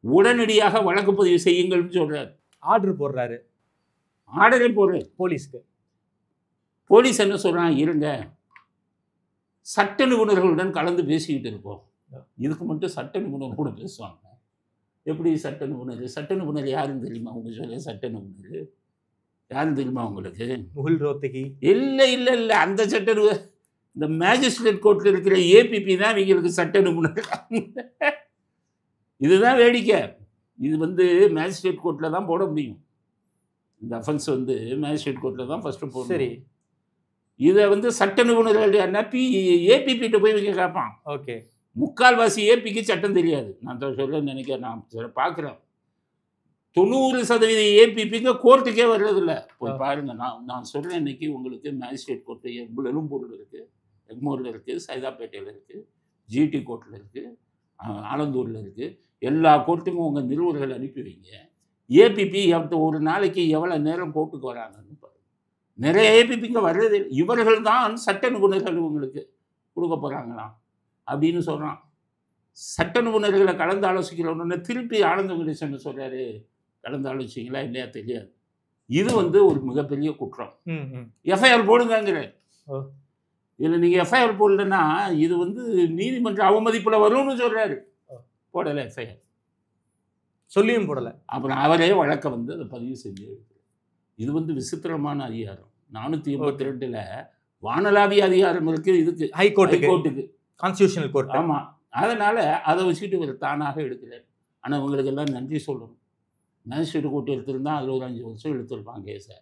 உடனடியாக வழக்கு பதிவு செய்யுங்கள்னு சொல்கிறார். ஆர்டர் போடுறாரு. ஆர்டரே போடுறாரு போலீஸ்க்கு. போலீஸ் என்ன சொல்கிறான், இருங்க சட்ட நிபுணர்களுடன் கலந்து பேசிக்கிட்டு இருக்கோம். இதுக்கு மட்டும் சட்ட நிபுணர் கூட பேசுவாங்க. எப்படி சட்ட நிபுணர்? சட்ட நிபுணர் யாருன்னு தெரியுமா? உங்க சொல்ல சட்ட நிபுணர் யாருன்னு தெரியுமா உங்களுக்கு? முகுல் ரோத்தகி? இல்லை இல்லை இல்லை, அந்த சட்ட இந்த மேஜிஸ்ட்ரேட் கோர்ட்டில் இருக்கிற ஏபிபி தான் இவங்களுக்கு சட்ட நிபுணர். இதுதான் வேடிக்கை. இது வந்து மேஜிஸ்ட்ரேட் கோர்ட்டில் தான் போட முடியும். இந்த அஃபென்ஸ் வந்து மேஜிஸ்ட்ரேட் கோர்ட்டில் தான் ஃபஸ்ட்டு போடும். சரி, இதை வந்து சட்ட நிபுணர்கள் நப்பி ஏபிபிட்ட போய் இவங்க கேட்பான். ஓகே, முக்கால்வாசி ஏபிக்கு சட்டம் தெரியாது. நான் சொல்ல நினைக்கிறேன், நான் பார்க்குறேன் 90% ஏபிபிங்க கோர்ட்டுக்கே வர்றதில்ல. போய் பாருங்க. நான் சொல்கிறேன், இன்னைக்கு உங்களுக்கு மேஜிஸ்ட்ரேட் கோர்ட்டு எழும்பூரில் இருக்குது, எக்மோரில் இருக்குது, சைதாப்பேட்டையில் இருக்குது, ஜிடி கோர்ட்டில் இருக்குது, ஆலந்தூரில் இருக்குது. எல்லா கோர்ட்டுக்கும் உங்கள் நிறுவனர்கள் அனுப்பி வைங்க. ஏபிபி ஒரு நாளைக்கு எவ்வளோ நேரம் கோர்ட்டுக்கு வராங்கன்னு பாருங்கள். நிறைய ஏபிபிங்க வர்றது இவர்கள் தான் சட்ட நிபுணர்கள் இவங்களுக்கு கொடுக்க போகிறாங்களாம் அப்படின்னு சொல்கிறான். சட்ட நிபுணர்களை கலந்து ஆலோசிக்கிறோன்னு திருப்பி ஆனந்த வெங்கடேசன் சொல்கிறாரு, கலந்து ஆலோசிங்களா இல்லையா தெரியாது. இது ஒரு மிகப்பெரிய குற்றம். எஃப்ஐஆர் போடுங்கிற இதில் நீங்கள் எஃப்ஐஆர் போடலன்னா இது நீதிமன்ற அவமதிப்பில் வரும்னு சொல்கிறாரு. போடலை, எஃப்ஐஆர் சொல்லியும் போடலை. அப்புறம் அவரே வழக்கை அதை பதிவு செஞ்சு எடுக்கிறார். இது விசித்திரமான அதிகாரம். 482 வானளாவிய அதிகாரம் இருக்குது இதுக்கு, ஹைகோர்ட்டுக்கு, கான்ஸ்டியூஷனல் கோர்ட். ஆமாம். அதனால் அதை வச்சுட்டு இவர் தானாக எடுக்கிறார். ஆனால் உங்களுக்கு எல்லாம் நன்றி சொல்லணும். மேஜிஸ்ட்ரேட் கோர்ட் எடுத்திருந்தா அதில் ஒரு 5 வருஷம் எடுத்துருப்பாங்க கேஸை.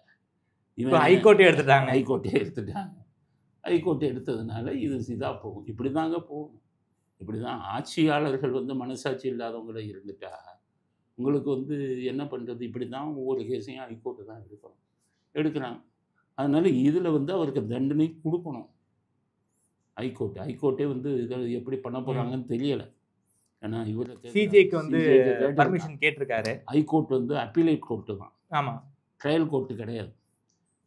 இவன் ஹைகோர்ட்டே எடுத்துட்டாங்க. ஹைகோர்ட்டை எடுத்ததுனால இது இதாக போகும். இப்படி தாங்க போகும். இப்படி தான் ஆட்சியாளர்கள் மனசாட்சி இல்லாதவங்கள இருந்துட்டா உங்களுக்கு என்ன பண்ணுறது? இப்படி தான் ஒவ்வொரு கேஸையும் ஹைகோர்ட்டு தான் எடுக்கிறாங்க. அதனால் இதில் அவருக்கு தண்டனை கொடுக்கணும் ஹைகோர்ட்டே. இதை எப்படி பண்ண போகிறாங்கன்னு தெரியலை. ஏன்னா இவர் சிஜேக்கு பர்மிஷன் கேட்டிருக்காரு. ஹைகோர்ட் அப்பீலேட் கோர்ட்டு தான். ஆமாம், ட்ரையல் கோர்ட்டு கிடையாது.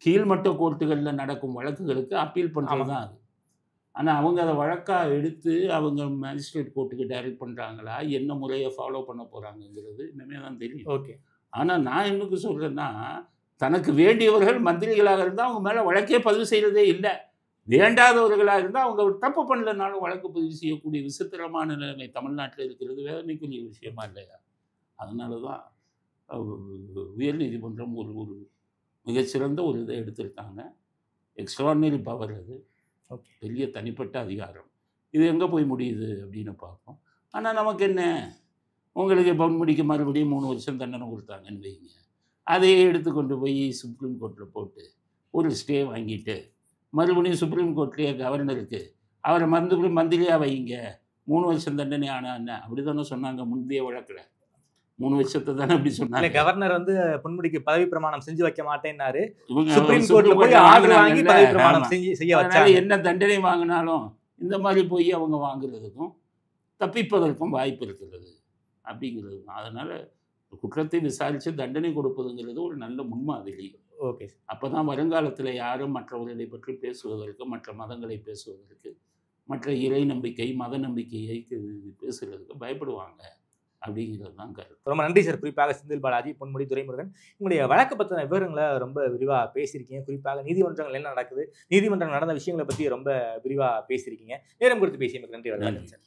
கீழ்மட்ட கோர்ட்டுகளில் நடக்கும் வழக்குகளுக்கு அப்பீல் பண்ணுறது தான் அது. ஆனால் அவங்க அதை வழக்காக எடுத்து அவங்க மேஜிஸ்ட்ரேட் கோர்ட்டுக்கு டைரக்ட் பண்ணுறாங்களா, என்ன முறையை ஃபாலோ பண்ண போகிறாங்கங்கிறது இனிமேல் தான் தெரியும். ஓகே. ஆனால் நான் என்னக்கு சொல்கிறேன்னா, தனக்கு வேண்டியவர்கள் மந்திரிகளாக இருந்தால் அவங்க மேலே வழக்கே பதிவு செய்கிறதே இல்லை. வேண்டாதவர்களாக இருந்தால் அவங்க தப்பு பண்ணலனாலும் வழக்கு பதிவு செய்யக்கூடிய விசித்திரமான நிலைமை தமிழ்நாட்டில் இருக்கிறது வேதனைக்குரிய விஷயமா இல்லையா? அதனால தான் உயர்நீதிமன்றம் ஒரு மிகச்சிறந்த ஒரு இதை எடுத்திருக்காங்க. எக்ஸ்ட்ராடினரி பவர் அது, பெரிய தனிப்பட்ட அதிகாரம். இது எங்கே போய் முடியுது அப்படின்னு பார்ப்போம். ஆனால் நமக்கு என்ன, உங்களுக்கு பொன்முடிக்கு மறுபடியும் 3 வருஷம் தண்டனை கொடுத்தாங்கன்னு வைங்க, அதையே எடுத்துக்கொண்டு போய் சுப்ரீம் கோர்ட்டில் போட்டு ஒரு ஸ்டே வாங்கிட்டு மறுபடியும் சுப்ரீம் கோர்ட்லேயே கவர்னருக்கு அவரை மந்திரியாக வைங்க, 3 வருஷம் தண்டனை ஆனால் என்ன, அப்படி தானே சொன்னாங்க முந்தைய வழக்கில். 3 வருஷத்தை தானே அப்படி சொன்னாங்க. கவர்னர் பொன்முடிக்கு பதவி பிரமாணம் செஞ்சு வைக்க மாட்டேன்னாரு. சுப்ரீம் கோர்ட்ல போய் ஆர்டர் வாங்கி பதவி பிரமாணம் செய்ய வச்சாங்க. என்ன தண்டனை வாங்கினாலும் இந்த மாதிரி போய் அவங்க வாங்குறதுக்கும் தப்பிப்பதற்கும் வாய்ப்பு இருக்கிறது அப்படிங்கிறது தான். அதனால் குற்றத்தை விசாரித்து தண்டனை கொடுப்பதுங்கிறது ஒரு நல்ல முன்மாதிரி. ஓகே. அப்போ தான் வருங்காலத்தில் யாரும் மற்றவர்களை பற்றி பேசுவதற்கு, மற்ற மதங்களை பேசுவதற்கு, மற்ற இறை நம்பிக்கை மத நம்பிக்கையை பேசுகிறதுக்கு பயப்படுவாங்க அப்படிங்கிறது தான் கருத்து. ரொம்ப நன்றி சார். குறிப்பாக செந்தில் பாலாஜி, பொன்முடி, துரைமுருகன், உங்களுடைய வழக்கு பற்றின விவரங்களை ரொம்ப விரிவாக பேசியிருக்கீங்க. குறிப்பாக நீதிமன்றங்கள் என்ன நடக்குது, நீதிமன்றம் நடந்த விஷயங்களை பற்றி ரொம்ப விரிவாக பேசியிருக்கீங்க. நேரம் கொடுத்து பேசியமைக்கு நன்றி. நன்றி சார்.